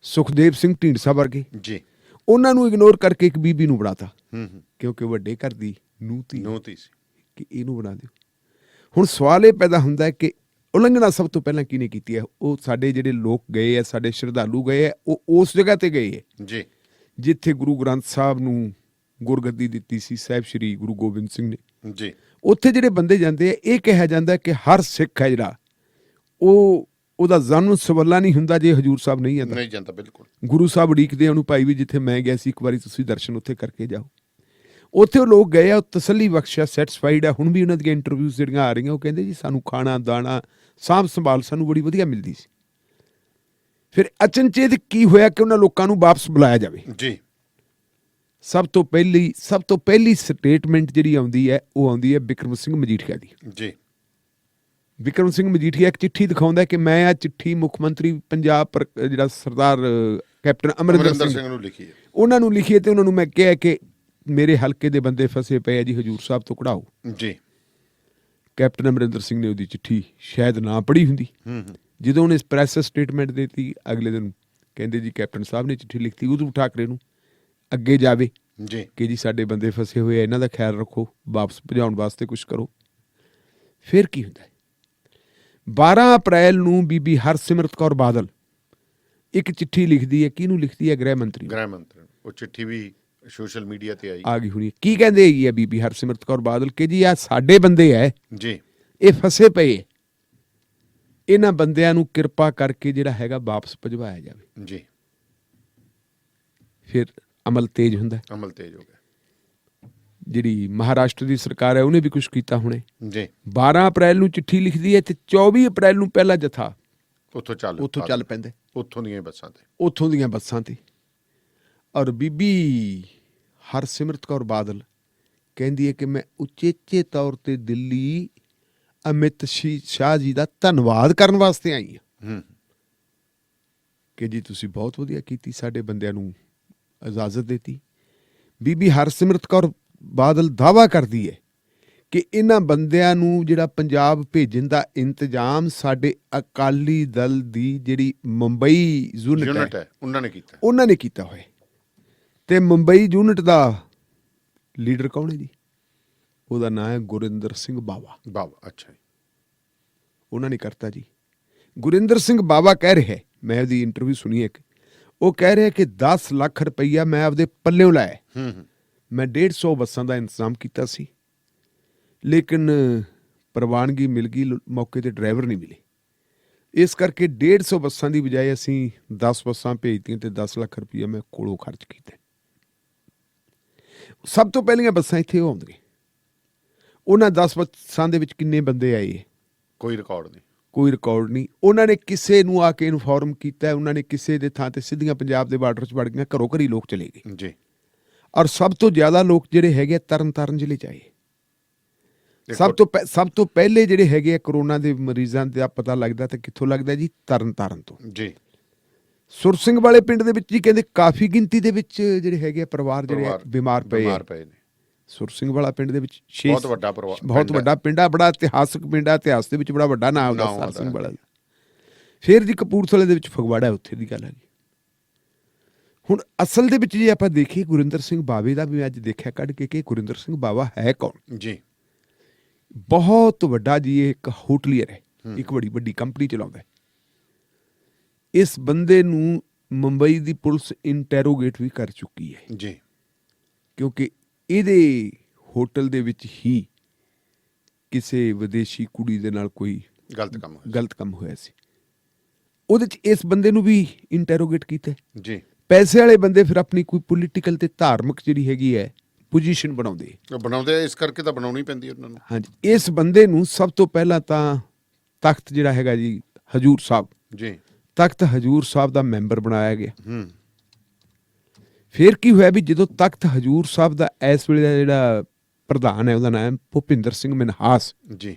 ਸੁਖਦੇਵ ਸਿੰਘ ਢੀਂਡਸਾ ਵਰਗੇ ਜੀ। ਉਹਨਾਂ ਨੂੰ ਇਗਨੋਰ ਕਰਕੇ ਇੱਕ ਬੀਬੀ ਨੂੰ ਬਣਾਤਾ, ਕਿਉਂਕਿ ਵੱਡੇ ਘਰ ਦੀ ਨੂੰਹ ਸੀ ਕਿ ਇਹਨੂੰ ਬਣਾ ਦਿਓ। ਹੁਣ ਸਵਾਲ ਇਹ ਪੈਦਾ ਹੁੰਦਾ ਹੈ ਕਿ ਉਲੰਘਣਾ ਸਭ ਤੋਂ ਪਹਿਲਾਂ ਕਿਹਨੇ ਕੀਤੀ ਹੈ? ਉਹ ਸਾਡੇ ਜਿਹੜੇ ਲੋਕ ਗਏ ਹੈ, ਸਾਡੇ ਸ਼ਰਧਾਲੂ ਗਏ ਹੈ, ਉਹ ਉਸ ਜਗ੍ਹਾ ਤੇ ਗਏ ਹੈ ਜੀ ਜਿੱਥੇ ਗੁਰੂ ਗ੍ਰੰਥ ਸਾਹਿਬ ਨੂੰ ਗੁਰਗੱਦੀ ਦਿੱਤੀ ਸੀ ਸਾਹਿਬ ਸ਼੍ਰੀ ਗੁਰੂ ਗੋਬਿੰਦ ਸਿੰਘ ਨੇ। ਜੀ ਉੱਥੇ ਜਿਹੜੇ ਬੰਦੇ ਜਾਂਦੇ ਆ, ਇਹ ਕਿਹਾ ਜਾਂਦਾ ਕਿ ਹਰ ਸਿੱਖ ਹੈ ਜਿਹੜਾ ਉਹਦਾ ਜਨਮ ਸਵੱਲਾ ਨਹੀਂ ਹੁੰਦਾ ਜੇ ਹਜੂਰ ਸਾਹਿਬ ਨਹੀਂ ਜਾਂਦਾ। ਨਹੀਂ ਜਾਂਦਾ, ਬਿਲਕੁਲ। ਗੁਰੂ ਸਾਹਿਬ ਉਡੀਕਦੇ ਉਹਨੂੰ, ਭਾਈ ਵੀ ਜਿੱਥੇ ਮੈਂ ਗਿਆ ਸੀ ਇੱਕ ਵਾਰੀ ਤੁਸੀਂ ਦਰਸ਼ਨ ਉੱਥੇ ਕਰਕੇ ਜਾਓ। ਉੱਥੇ ਉਹ ਲੋਕ ਗਏ ਆ, ਉਹ ਤਸੱਲੀ ਬਖਸ਼ਿਆ, ਸੈਟੀਸਫਾਈਡ ਆ। ਹੁਣ ਵੀ ਉਹਨਾਂ ਦੀਆਂ ਇੰਟਰਵਿਊਜ਼ ਜਿਹੜੀਆਂ ਆ ਰਹੀਆਂ, ਉਹ ਕਹਿੰਦੇ ਜੀ ਸਾਨੂੰ ਖਾਣਾ ਦਾਣਾ ਸਾਂਭ ਸੰਭਾਲ ਸਾਨੂੰ ਬੜੀ ਵਧੀਆ ਮਿਲਦੀ ਸੀ। ਫਿਰ ਅਚਨਚੇਤ ਕੀ ਹੋਇਆ ਕਿ ਉਹਨਾਂ ਲੋਕਾਂ ਨੂੰ ਵਾਪਸ ਬੁਲਾਇਆ ਜਾਵੇ। ਜੀ ਸਭ ਤੋਂ ਪਹਿਲੀ ਸਟੇਟਮੈਂਟ ਜਿਹੜੀ ਆਉਂਦੀ ਹੈ, ਉਹ ਆਉਂਦੀ ਹੈ ਬਿਕਰਮ ਸਿੰਘ ਮਜੀਠੀਆ ਦੀ। ਜੀ ਬਿਕਰਮ ਸਿੰਘ ਮਜੀਠੀਆ ਇੱਕ ਚਿੱਠੀ ਦਿਖਾਉਂਦਾ ਕਿ ਮੈਂ ਆ ਚਿੱਠੀ ਮੁੱਖ ਮੰਤਰੀ ਪੰਜਾਬ ਜਿਹੜਾ ਸਰਦਾਰ ਕੈਪਟਨ ਅਮਰਿੰਦਰ ਸਿੰਘ ਨੂੰ ਲਿਖੀ ਹੈ, ਉਹਨਾਂ ਨੂੰ ਲਿਖੀ ਹੈ, ਤੇ ਉਹਨਾਂ ਨੂੰ ਮੈਂ ਕਿਹਾ ਕਿ ਮੇਰੇ ਹਲਕੇ ਦੇ ਬੰਦੇ ਫਸੇ ਪਏ ਆ ਜੀ, ਹਜੂਰ ਸਾਹਿਬ ਤੋਂ ਕਢਾਓ। ਜੀ ਕੈਪਟਨ ਅਮਰਿੰਦਰ ਸਿੰਘ ਨੇ ਉਹਦੀ ਚਿੱਠੀ ਸ਼ਾਇਦ ਨਾ ਪੜ੍ਹੀ ਹੁੰਦੀ। ਜਦੋਂ ਉਹਨੇ ਪ੍ਰੈਸ ਸਟੇਟਮੈਂਟ ਦਿੱਤੀ, ਅਗਲੇ ਦਿਨ ਕਹਿੰਦੇ ਜੀ ਕੈਪਟਨ ਸਾਹਿਬ ਨੇ ਚਿੱਠੀ ਲਿਖਤੀ ਉਧਰ ਠਾਕਰੇ ਨੂੰ, ਅੱਗੇ ਜਾਵੇ ਜੀ ਕਿ ਜੀ ਸਾਡੇ ਬੰਦੇ ਫਸੇ ਹੋਏ ਆ, ਇਹਨਾਂ ਦਾ ਖਿਆਲ ਰੱਖੋ, ਵਾਪਸ ਭਜਾਉਣ ਵਾਸਤੇ ਕੁਝ ਕਰੋ। ਫਿਰ ਕੀ ਹੁੰਦਾ ਹੈ, 12 ਅਪ੍ਰੈਲ ਨੂੰ ਬੀਬੀ ਹਰਸਿਮਰਤ ਕੌਰ ਬਾਦਲ ਇੱਕ ਚਿੱਠੀ ਲਿਖਦੀ ਹੈ। ਕਿਹਨੂੰ ਲਿਖਦੀ ਹੈ? ਗ੍ਰਹਿ ਮੰਤਰੀ ਨੂੰ। ਉਹ ਚਿੱਠੀ ਵੀ ਸੋਸ਼ਲ ਮੀਡੀਆ ਤੇ ਆ ਗਈ ਹੋਣੀ। ਕੀ ਕਹਿੰਦੇ ਹੈਗੀ ਆ ਬੀਬੀ ਹਰਸਿਮਰਤ ਕੌਰ ਬਾਦਲ ਕਿ ਜੀ ਆ ਸਾਡੇ ਬੰਦੇ ਹੈ ਜੀ, ਇਹ ਫਸੇ ਪਏ, ਇਹਨਾਂ ਬੰਦਿਆਂ ਨੂੰ ਕਿਰਪਾ ਕਰਕੇ ਜਿਹੜਾ ਹੈਗਾ ਵਾਪਸ ਭਜਵਾਇਆ ਜਾਵੇ। ਜੀ ਫਿਰ ਅਮਲ ਤੇਜ਼ ਹੁੰਦਾ। ਅਮਲ ਤੇਜ਼ ਹੋ ਗਿਆ। ਜਿਹੜੀ ਮਹਾਰਾਸ਼ਟਰ ਦੀ ਸਰਕਾਰ ਹੈ ਉਹਨੇ ਵੀ ਕੁਝ ਕੀਤਾ ਹੁਣੇ। ਜੀ 12 ਅਪ੍ਰੈਲ ਨੂੰ ਚਿੱਠੀ ਲਿਖਦੀ ਹੈ ਤੇ 24 ਅਪ੍ਰੈਲ ਨੂੰ ਪਹਿਲਾ ਜਥਾ ਉੱਥੋਂ ਚੱਲ ਪੈਂਦਾ, ਉੱਥੋਂ ਦੀਆਂ ਬੱਸਾਂ ਤੇ। ਔਰ ਬੀਬੀ ਹਰਸਿਮਰਤ ਕੌਰ ਬਾਦਲ ਕਹਿੰਦੀ ਹੈ ਕਿ ਮੈਂ ਉਚੇਚੇ ਤੌਰ ਤੇ ਦਿੱਲੀ ਅਮਿਤ ਸ਼ਾਹ ਜੀ ਦਾ ਧੰਨਵਾਦ ਕਰਨ ਵਾਸਤੇ ਆਈ ਹਾਂ ਕਿ ਜੀ ਤੁਸੀਂ ਬਹੁਤ ਵਧੀਆ ਕੀਤੀ, ਸਾਡੇ ਬੰਦਿਆਂ ਨੂੰ ਇਜਾਜ਼ਤ ਦਿੱਤੀ। ਬੀਬੀ ਹਰਸਿਮਰਤ ਕੌਰ ਬਾਦਲ ਦਾਅਵਾ ਕਰਦੀ ਹੈ ਕਿ ਇਹਨਾਂ ਬੰਦਿਆਂ ਨੂੰ ਜਿਹੜਾ ਪੰਜਾਬ ਭੇਜਣ ਦਾ ਇੰਤਜ਼ਾਮ ਸਾਡੇ ਅਕਾਲੀ ਦਲ ਦੀ ਜਿਹੜੀ ਮੁੰਬਈ ਯੂਨਿਟ ਹੈ ਉਹਨਾਂ ਨੇ ਕੀਤਾ ਹੋਇਆ। ਤੇ ਮੁੰਬਈ ਯੂਨਿਟ ਦਾ ਲੀਡਰ ਕੌਣ ਹੈ ਜੀ? ਉਹਦਾ ਨਾਂ ਹੈ ਗੁਰਿੰਦਰ ਸਿੰਘ ਬਾਵਾ। ਅੱਛਾ ਜੀ, ਉਹਨਾਂ ਨੇ ਕਰਤਾ ਜੀ। ਗੁਰਿੰਦਰ ਸਿੰਘ ਬਾਵਾ ਕਹਿ ਰਿਹਾ, ਮੈਂ ਉਹਦੀ ਇੰਟਰਵਿਊ ਸੁਣੀ ਇੱਕ, ਉਹ ਕਹਿ ਰਿਹਾ ਕਿ 10 ਲੱਖ ਰੁਪਈਆ ਮੈਂ ਆਪਦੇ ਪੱਲਿਓਂ ਲਾਇਆ। ਮੈਂ 150 ਬੱਸਾਂ ਦਾ ਇੰਤਜ਼ਾਮ ਕੀਤਾ ਸੀ, ਲੇਕਿਨ ਪ੍ਰਵਾਨਗੀ ਮਿਲ ਗਈ, ਮੌਕੇ ਤੇ ਡਰਾਈਵਰ ਨਹੀਂ ਮਿਲੇ। ਇਸ ਕਰਕੇ 150 ਬੱਸਾਂ ਦੀ ਬਜਾਏ ਅਸੀਂ 10 ਬੱਸਾਂ ਭੇਜਤੀਆਂ ਤੇ 10 ਲੱਖ ਰੁਪਈਆ ਮੈਂ ਕੋਲੋਂ ਖਰਚ ਕੀਤਾ। ਸਭ ਤੋਂ ਪਹਿਲੀਆਂ ਬੱਸਾਂ ਇੱਥੇ ਉਹ ਆਉਂਦੀਆਂ। ਉਹਨਾਂ 10 ਬੱਸਾਂ ਦੇ ਵਿੱਚ ਕਿੰਨੇ ਬੰਦੇ ਆਏ? ਕੋਈ ਰਿਕਾਰਡ ਨਹੀਂ। ਉਹਨਾਂ ਨੇ ਕਿਸੇ ਨੂੰ ਆ ਕੇ ਇਨਫੋਰਮ ਕੀਤਾ, ਉਹਨਾਂ ਨੇ ਕਿਸੇ ਦੇ ਥਾਂ ਤੇ ਸਿੱਧੀਆਂ ਪੰਜਾਬ ਦੇ ਬਾਰਡਰ 'ਚ ਵੜ ਗਈਆਂ, ਘਰੋਂ ਘਰੀ ਲੋਕ ਚਲੇ ਗਏ ਜੀ। ਔਰ ਸਭ ਤੋਂ ਜ਼ਿਆਦਾ ਲੋਕ ਜਿਹੜੇ ਹੈਗੇ ਤਰਨਤਾਰਨ ਜ਼ਿਲ੍ਹੇ 'ਚ ਆਏ। ਸਭ ਤੋਂ ਪਹਿਲੇ ਜਿਹੜੇ ਹੈਗੇ ਆ ਕਰੋਨਾ ਦੇ ਮਰੀਜ਼ਾਂ ਦਾ ਪਤਾ ਲੱਗਦਾ ਤੇ ਕਿੱਥੋਂ ਲੱਗਦਾ ਜੀ? ਤਰਨਤਾਰਨ ਤੋਂ ਜੀ। ਸੁਰ ਸਿੰਘ ਵਾਲੇ ਪਿੰਡ ਦੇ ਵਿੱਚ ਜੀ ਕਹਿੰਦੇ ਕਾਫੀ ਗਿਣਤੀ ਦੇ ਵਿੱਚ ਜਿਹੜੇ ਹੈਗੇ ਆ ਪਰਿਵਾਰ ਜਿਹੜੇ ਬਿਮਾਰ ਪਏ ਨੇ। ਸੁਰ ਸਿੰਘ ਵਾਲਾ ਪਿੰਡ ਦੇ ਵਿੱਚ ਬਹੁਤ ਵੱਡਾ ਪਿੰਡ ਆ, ਬੜਾ ਇਤਿਹਾਸਕ ਪਿੰਡ ਆ, ਇਤਿਹਾਸ ਦੇ ਵਿੱਚ ਬੜਾ ਵੱਡਾ ਨਾਮ ਉਹਦਾ ਸੁਰ ਸਿੰਘ ਵਾਲਾ। ਫਿਰ ਜੀ ਕਪੂਰਥਲੇ ਦੇ ਵਿੱਚ ਫਗਵਾੜਾ, ਉੱਥੇ ਦੀ ਗੱਲ ਹੈ ਜੀ। ਹੁਣ ਅਸਲ ਦੇ ਵਿੱਚ ਜੇ ਆਪਾਂ ਦੇਖੀਏ ਗੁਰਿੰਦਰ ਸਿੰਘ ਬਾਵੇ ਦਾ ਵੀ ਅੱਜ ਦੇਖਿਆ ਕੱਢ ਕੇ ਕਿ ਗੁਰਿੰਦਰ ਸਿੰਘ ਬਾਵਾ ਹੈ ਕੌਣ ਜੀ? ਬਹੁਤ ਵੱਡਾ ਜੀ, ਇਹ ਇੱਕ ਹੋਟਲੀਅਰ ਹੈ, ਇੱਕ ਬੜੀ ਵੱਡੀ ਕੰਪਨੀ ਚਲਾਉਂਦਾ ਹੈ। ਇਸ ਬੰਦੇ ਨੂੰ ਮੁੰਬਈ ਦੀ ਪੁਲਿਸ ਇੰਟੈਰੋਗੇਟ ਵੀ ਕਰ ਚੁੱਕੀ ਹੈ ਜੀ, ਕਿਉਂਕਿ ਇਹਦੇ ਹੋਟਲ ਦੇ ਵਿੱਚ ਹੀ ਕਿਸੇ ਵਿਦੇਸ਼ੀ ਕੁੜੀ ਦੇ ਨਾਲ ਕੋਈ ਗਲਤ ਕੰਮ ਹੋਇਆ ਸੀ। ਉਹਦੇ 'ਚ ਇਸ ਬੰਦੇ ਨੂੰ ਵੀ ਇੰਟੈਰੋਗੇਟ ਕੀਤਾ ਜੀ। ਪੈਸੇ ਵਾਲੇ ਬੰਦੇ ਫਿਰ ਆਪਣੀ ਕੋਈ ਪੋਲੀਟੀਕਲ ਤੇ ਧਾਰਮਿਕ ਜਿਹੜੀ ਹੈਗੀ ਹੈ ਪੋਜੀਸ਼ਨ ਬਣਾਉਂਦੇ, ਇਸ ਕਰਕੇ ਤਾਂ ਬਣਾਉਣੀ ਪੈਂਦੀ ਉਹਨਾਂ ਨੂੰ। ਹਾਂਜੀ, ਇਸ ਬੰਦੇ ਨੂੰ ਸਭ ਤੋਂ ਪਹਿਲਾਂ ਤਾਂ ਤਖਤ ਜਿਹੜਾ ਹੈਗਾ ਜੀ ਹਜੂਰ ਸਾਹਿਬ ਜੀ, ਤਖਤ ਹਜੂਰ ਸਾਹਿਬ ਦਾ ਮੈਂਬਰ ਬਣਾਇਆ ਗਿਆ। ਫਿਰ ਕੀ ਹੋਇਆ ਵੀ ਜਦੋਂ ਤਖਤ ਹਜੂਰ ਸਾਹਿਬ ਦਾ ਇਸ ਵੇਲੇ ਦਾ ਜਿਹੜਾ ਪ੍ਰਧਾਨ ਹੈ ਉਹਦਾ ਨਾਮ ਭੁਪਿੰਦਰ ਸਿੰਘ ਮਨਹਾਸ ਜੀ।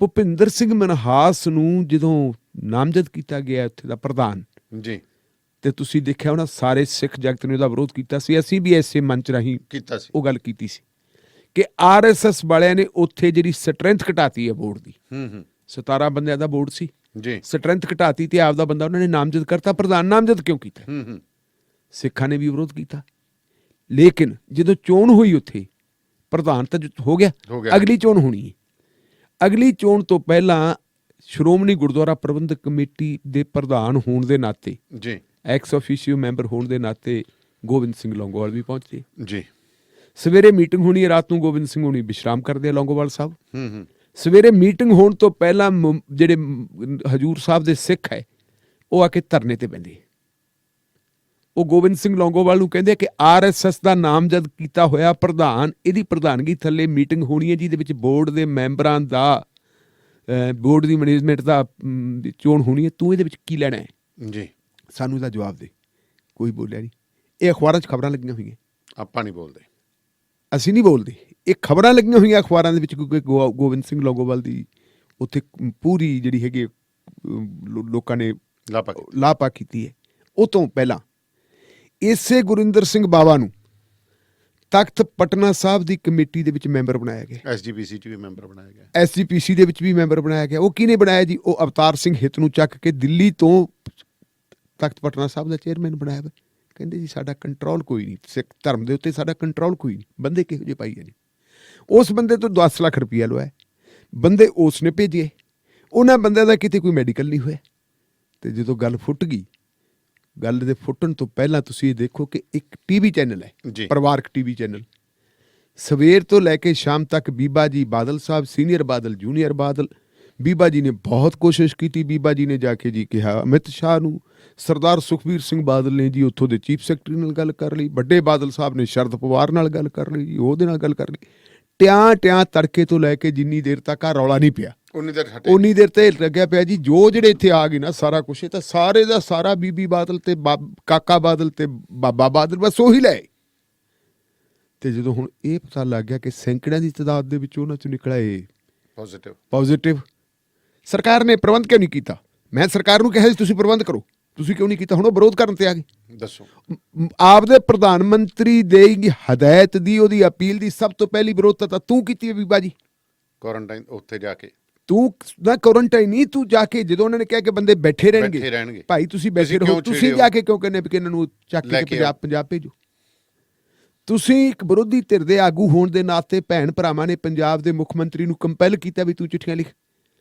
ਭੁਪਿੰਦਰ ਸਿੰਘ ਮਨਹਾਸ ਨੂੰ ਜਦੋਂ ਨਾਮਜ਼ਦ ਕੀਤਾ ਗਿਆ ਉੱਥੇ ਦਾ ਪ੍ਰਧਾਨ ਜੀ, ਤੇ ਤੁਸੀਂ ਦੇਖਿਆ ਹੋਣਾ ਸਾਰੇ ਸਿੱਖ ਜਗਤ ਨੇ ਉਹਦਾ ਵਿਰੋਧ ਕੀਤਾ ਸੀ। ਅਸੀਂ ਵੀ ਐਸੇ ਮੰਚ ਰਾਹੀਂ ਕੀਤਾ ਸੀ, ਉਹ ਗੱਲ ਕੀਤੀ ਸੀ ਕਿ RSS ਵਾਲਿਆਂ ਨੇ ਉੱਥੇ ਜਿਹੜੀ ਸਟਰੈਂਥ ਘਟਾਤੀ ਹੈ ਬੋਰਡ ਦੀ। 17 ਬੰਦਿਆਂ ਦਾ ਬੋਰਡ ਸੀ ਜੀ, ਸਟਰੈਂਥ ਘਟਾਤੀ ਤੇ ਆਪਦਾ ਬੰਦਾ ਉਹਨਾਂ ਨੇ ਨਾਮਜ਼ਦ ਕਰਤਾ। ਪ੍ਰਧਾਨ ਨਾਮਜ਼ਦ ਕਿਉਂ ਕੀਤਾ? ਸਿੱਖਾਂ ਨੇ ਵੀ ਵਿਰੋਧ ਕੀਤਾ। ਲੇਕਿਨ ਜਦੋਂ ਚੋਣ ਹੋਈ ਉੱਥੇ ਪ੍ਰਧਾਨ ਤਾਂ ਹੋ ਗਿਆ, ਅਗਲੀ ਚੋਣ ਹੋਣੀ ਹੈ। ਅਗਲੀ ਚੋਣ ਤੋਂ ਪਹਿਲਾਂ ਸ਼੍ਰੋਮਣੀ ਗੁਰਦੁਆਰਾ ਪ੍ਰਬੰਧਕ ਕਮੇਟੀ ਦੇ ਪ੍ਰਧਾਨ ਹੋਣ ਦੇ ਨਾਤੇ ਜੀ, ਐਕਸ ਆਫੀਸ਼ੀਓ ਮੈਂਬਰ ਹੋਣ ਦੇ ਨਾਤੇ ਗੋਬਿੰਦ ਸਿੰਘ ਲੌਂਗੋਵਾਲ ਵੀ ਪਹੁੰਚੇ ਜੀ। ਸਵੇਰੇ ਮੀਟਿੰਗ ਹੋਣੀ ਹੈ, ਰਾਤ ਨੂੰ ਗੋਬਿੰਦ ਸਿੰਘ ਹੋਣੀ ਵਿਸ਼ਰਾਮ ਕਰਦੇ ਆ ਲੌਂਗੋਵਾਲ ਸਾਹਿਬ। ਹੂੰ ਸਵੇਰੇ ਮੀਟਿੰਗ ਹੋਣ ਤੋਂ ਪਹਿਲਾਂ ਜਿਹੜੇ ਹਜੂਰ ਸਾਹਿਬ ਦੇ ਸਿੱਖ ਹੈ ਉਹ ਆ ਕੇ ਧਰਨੇ ਤੇ ਬਹਿੰਦੇ। ਉਹ ਗੋਬਿੰਦ ਸਿੰਘ ਲੌਂਗੋਵਾਲ ਨੂੰ ਕਹਿੰਦੇ ਕਿ RSS ਦਾ ਨਾਮਜ਼ਦ ਕੀਤਾ ਹੋਇਆ ਪ੍ਰਧਾਨ, ਇਹਦੀ ਪ੍ਰਧਾਨਗੀ ਥੱਲੇ ਮੀਟਿੰਗ ਹੋਣੀ ਹੈ ਜਿਹਦੇ ਵਿੱਚ ਬੋਰਡ ਦੇ ਮੈਂਬਰਾਂ ਦਾ, ਬੋਰਡ ਦੀ ਮੈਨੇਜਮੈਂਟ ਦਾ ਚੋਣ ਹੋਣੀ ਹੈ, ਤੂੰ ਇਹਦੇ ਵਿੱਚ ਕੀ ਲੈਣਾ ਹੈ ਜੀ, ਸਾਨੂੰ ਇਹਦਾ ਜਵਾਬ ਦੇ। ਕੋਈ ਬੋਲਿਆ ਨਹੀਂ। ਇਹ ਅਖਬਾਰਾਂ 'ਚ ਖਬਰਾਂ ਲੱਗੀਆਂ ਹੋਈਆਂ, ਆਪਾਂ ਨਹੀਂ ਬੋਲਦੇ, ਅਸੀਂ ਨਹੀਂ ਬੋਲਦੇ। ਇਹ ਖਬਰਾਂ ਲੱਗੀਆਂ ਹੋਈਆਂ ਅਖਬਾਰਾਂ ਦੇ ਵਿੱਚ, ਕਿਉਂਕਿ ਗੋਬਿੰਦ ਸਿੰਘ ਲੌਂਗੋਵਾਲ ਦੀ ਉੱਥੇ ਪੂਰੀ ਜਿਹੜੀ ਹੈਗੀ ਲੋਕਾਂ ਨੇ ਲਾਪਾ ਕੀਤੀ ਹੈ। ਉਹ ਤੋਂ ਪਹਿਲਾਂ ਇਸੇ ਗੁਰਿੰਦਰ ਸਿੰਘ ਬਾਵਾ ਨੂੰ ਤਖਤ ਪਟਨਾ ਸਾਹਿਬ ਦੀ ਕਮੇਟੀ ਦੇ ਵਿੱਚ ਮੈਂਬਰ ਬਣਾਇਆ ਗਿਆ। SGPC 'ਚ ਵੀ ਮੈਂਬਰ ਬਣਾਇਆ ਗਿਆ। SGPC ਦੇ ਵਿੱਚ ਵੀ ਮੈਂਬਰ ਬਣਾਇਆ ਗਿਆ। ਉਹ ਕਿਹਨੇ ਬਣਾਇਆ ਜੀ? ਉਹ ਅਵਤਾਰ ਸਿੰਘ ਹਿੱਤ ਨੂੰ ਚੱਕ ਕੇ ਦਿੱਲੀ ਤੋਂ ਤਖਤ ਪਟਨਾ ਸਾਹਿਬ ਦਾ ਚੇਅਰਮੈਨ ਬਣਾਇਆ ਵਾ। ਕਹਿੰਦੇ ਜੀ ਸਾਡਾ ਕੰਟਰੋਲ ਕੋਈ ਨਹੀਂ, ਸਿੱਖ ਧਰਮ ਦੇ ਉੱਤੇ ਸਾਡਾ ਕੰਟਰੋਲ ਕੋਈ ਨਹੀਂ। ਬੰਦੇ ਕਿਹੋ ਜਿਹੇ ਪਾਈ ਹੈ ਜੀ? ਉਸ ਬੰਦੇ ਤੋਂ 10 ਲੱਖ ਰੁਪਈਆ ਲਵਾਇਆ, ਬੰਦੇ ਉਸ ਨੇ ਭੇਜੇ। ਉਹਨਾਂ ਬੰਦਿਆਂ ਦਾ ਕਿਤੇ ਕੋਈ ਮੈਡੀਕਲ ਨਹੀਂ ਹੋਇਆ। ਤੇ ਜਦੋਂ ਗੱਲ ਫੁੱਟ ਗਈ, ਗੱਲ ਦੇ ਫੁੱਟਣ ਤੋਂ ਪਹਿਲਾਂ ਤੁਸੀਂ ਇਹ ਦੇਖੋ ਕਿ ਇੱਕ TV ਚੈਨਲ ਹੈ, ਪਰਿਵਾਰਕ TV ਚੈਨਲ, ਸਵੇਰ ਤੋਂ ਲੈ ਕੇ ਸ਼ਾਮ ਤੱਕ ਬੀਬਾ ਜੀ ਬਾਦਲ ਸਾਹਿਬ, ਸੀਨੀਅਰ ਬਾਦਲ, ਜੂਨੀਅਰ ਬਾਦਲ, ਬੀਬਾ ਜੀ ਨੇ ਬਹੁਤ ਕੋਸ਼ਿਸ਼ ਕੀਤੀ। ਬੀਬਾ ਜੀ ਨੇ ਜਾ ਕੇ ਜੀ ਕਿਹਾ ਅਮਿਤ ਸ਼ਾਹ ਨੂੰ, ਸਰਦਾਰ ਸੁਖਬੀਰ ਸਿੰਘ ਬਾਦਲ ਨੇ ਜੀ ਉੱਥੋਂ ਦੇ ਚੀਫ ਸੈਕਟਰੀ ਨਾਲ ਗੱਲ ਕਰ ਲਈ, ਵੱਡੇ ਬਾਦਲ ਸਾਹਿਬ ਨੇ ਸ਼ਰਦ ਪਵਾਰ ਨਾਲ ਗੱਲ ਕਰ ਲਈ ਜੀ, ਉਹਦੇ ਨਾਲ ਗੱਲ ਕਰ ਲਈ। ਟਿਆਂ ਤੜਕੇ ਤੋਂ ਲੈ ਕੇ ਜਿੰਨੀ ਦੇਰ ਤੱਕ ਆ ਰੌਲਾ ਨਹੀਂ ਪਿਆ, ਉਨੀ ਦੇਰ ਤੇ ਲੱਗਿਆ ਪਿਆ ਜੀ। ਜੋ ਜਿਹੜੇ ਇੱਥੇ ਆ ਗਏ ਨਾ ਸਾਰਾ ਕੁਛ, ਇਹ ਤਾਂ ਸਾਰੇ ਦਾ ਸਾਰਾ ਬੀਬੀ ਬਾਦਲ ਤੇ ਕਾਕਾ ਬਾਦਲ ਤੇ ਬਾਬਾ ਬਾਦਲ ਬਸ ਉਹੀ ਲੈ। ਤੇ ਜਦੋਂ ਹੁਣ ਇਹ ਪਤਾ ਲੱਗ ਗਿਆ ਕਿ ਸੈਂਕੜਿਆਂ ਦੀ ਤਾਦਾਦ ਦੇ ਵਿੱਚ ਉਹਨਾਂ ਚੋਂ ਨਿਕਲਿਆ ਇਹ ਪੋਜ਼ਿਟਿਵ, ਸਰਕਾਰ ਨੇ ਪ੍ਰਬੰਧ ਕਿਉਂ ਨਹੀਂ ਕੀਤਾ? ਮੈਂ ਸਰਕਾਰ ਨੂੰ ਕਿਹਾ ਸੀ ਤੁਸੀਂ ਪ੍ਰਬੰਧ ਕਰੋ, ਤੁਸੀਂ ਕਿਉਂ ਨਹੀਂ ਕੀਤਾ? ਹੁਣ ਉਹ ਵਿਰੋਧ ਕਰਨ ਤੇ ਆ ਗਏ। ਦੱਸੋ, ਆਪਦੇ ਪ੍ਰਧਾਨ ਮੰਤਰੀ ਦੇ ਹਦਾਇਤ ਦੀ, ਉਹਦੀ ਅਪੀਲ ਦੀ ਸਭ ਤੋਂ ਪਹਿਲੀ ਵਿਰੋਧਤਾ ਤਾਂ ਤੂੰ ਕੀਤੀ ਹੈ ਬੀਬਾ ਜੀ। ਕੁਆਰੰਟਾਈਨ ਉੱਥੇ ਜਾ ਕੇ ਤੂੰ ਨਾ ਕੁਆਰੰਟਾਈਨ ਨਹੀਂ, ਤੂੰ ਜਾ ਕੇ ਜਦੋਂ ਉਹਨਾਂ ਨੇ ਕਿਹਾ ਕਿ ਬੰਦੇ ਬੈਠੇ ਰਹਿਣਗੇ, ਭਾਈ ਤੁਸੀਂ ਬੈਠੇ ਰਹੋ, ਤੁਸੀਂ ਜਾ ਕੇ ਕਿਉਂ ਕਹਿੰਦੇ ਕਿ ਇਹਨਾਂ ਨੂੰ ਚੱਕ ਕੇ ਪੰਜਾਬ ਭੇਜੋ? ਤੁਸੀਂ ਇੱਕ ਵਿਰੋਧੀ ਧਿਰ ਦੇ ਆਗੂ ਹੋਣ ਦੇ ਨਾਤੇ ਭੈਣ ਭਰਾਵਾਂ ਨੇ ਪੰਜਾਬ ਦੇ ਮੁੱਖ ਮੰਤਰੀ ਨੂੰ ਕੰਪੈਲ ਕੀਤਾ ਵੀ ਤੂੰ ਚਿੱਠੀਆਂ ਲਿਖ।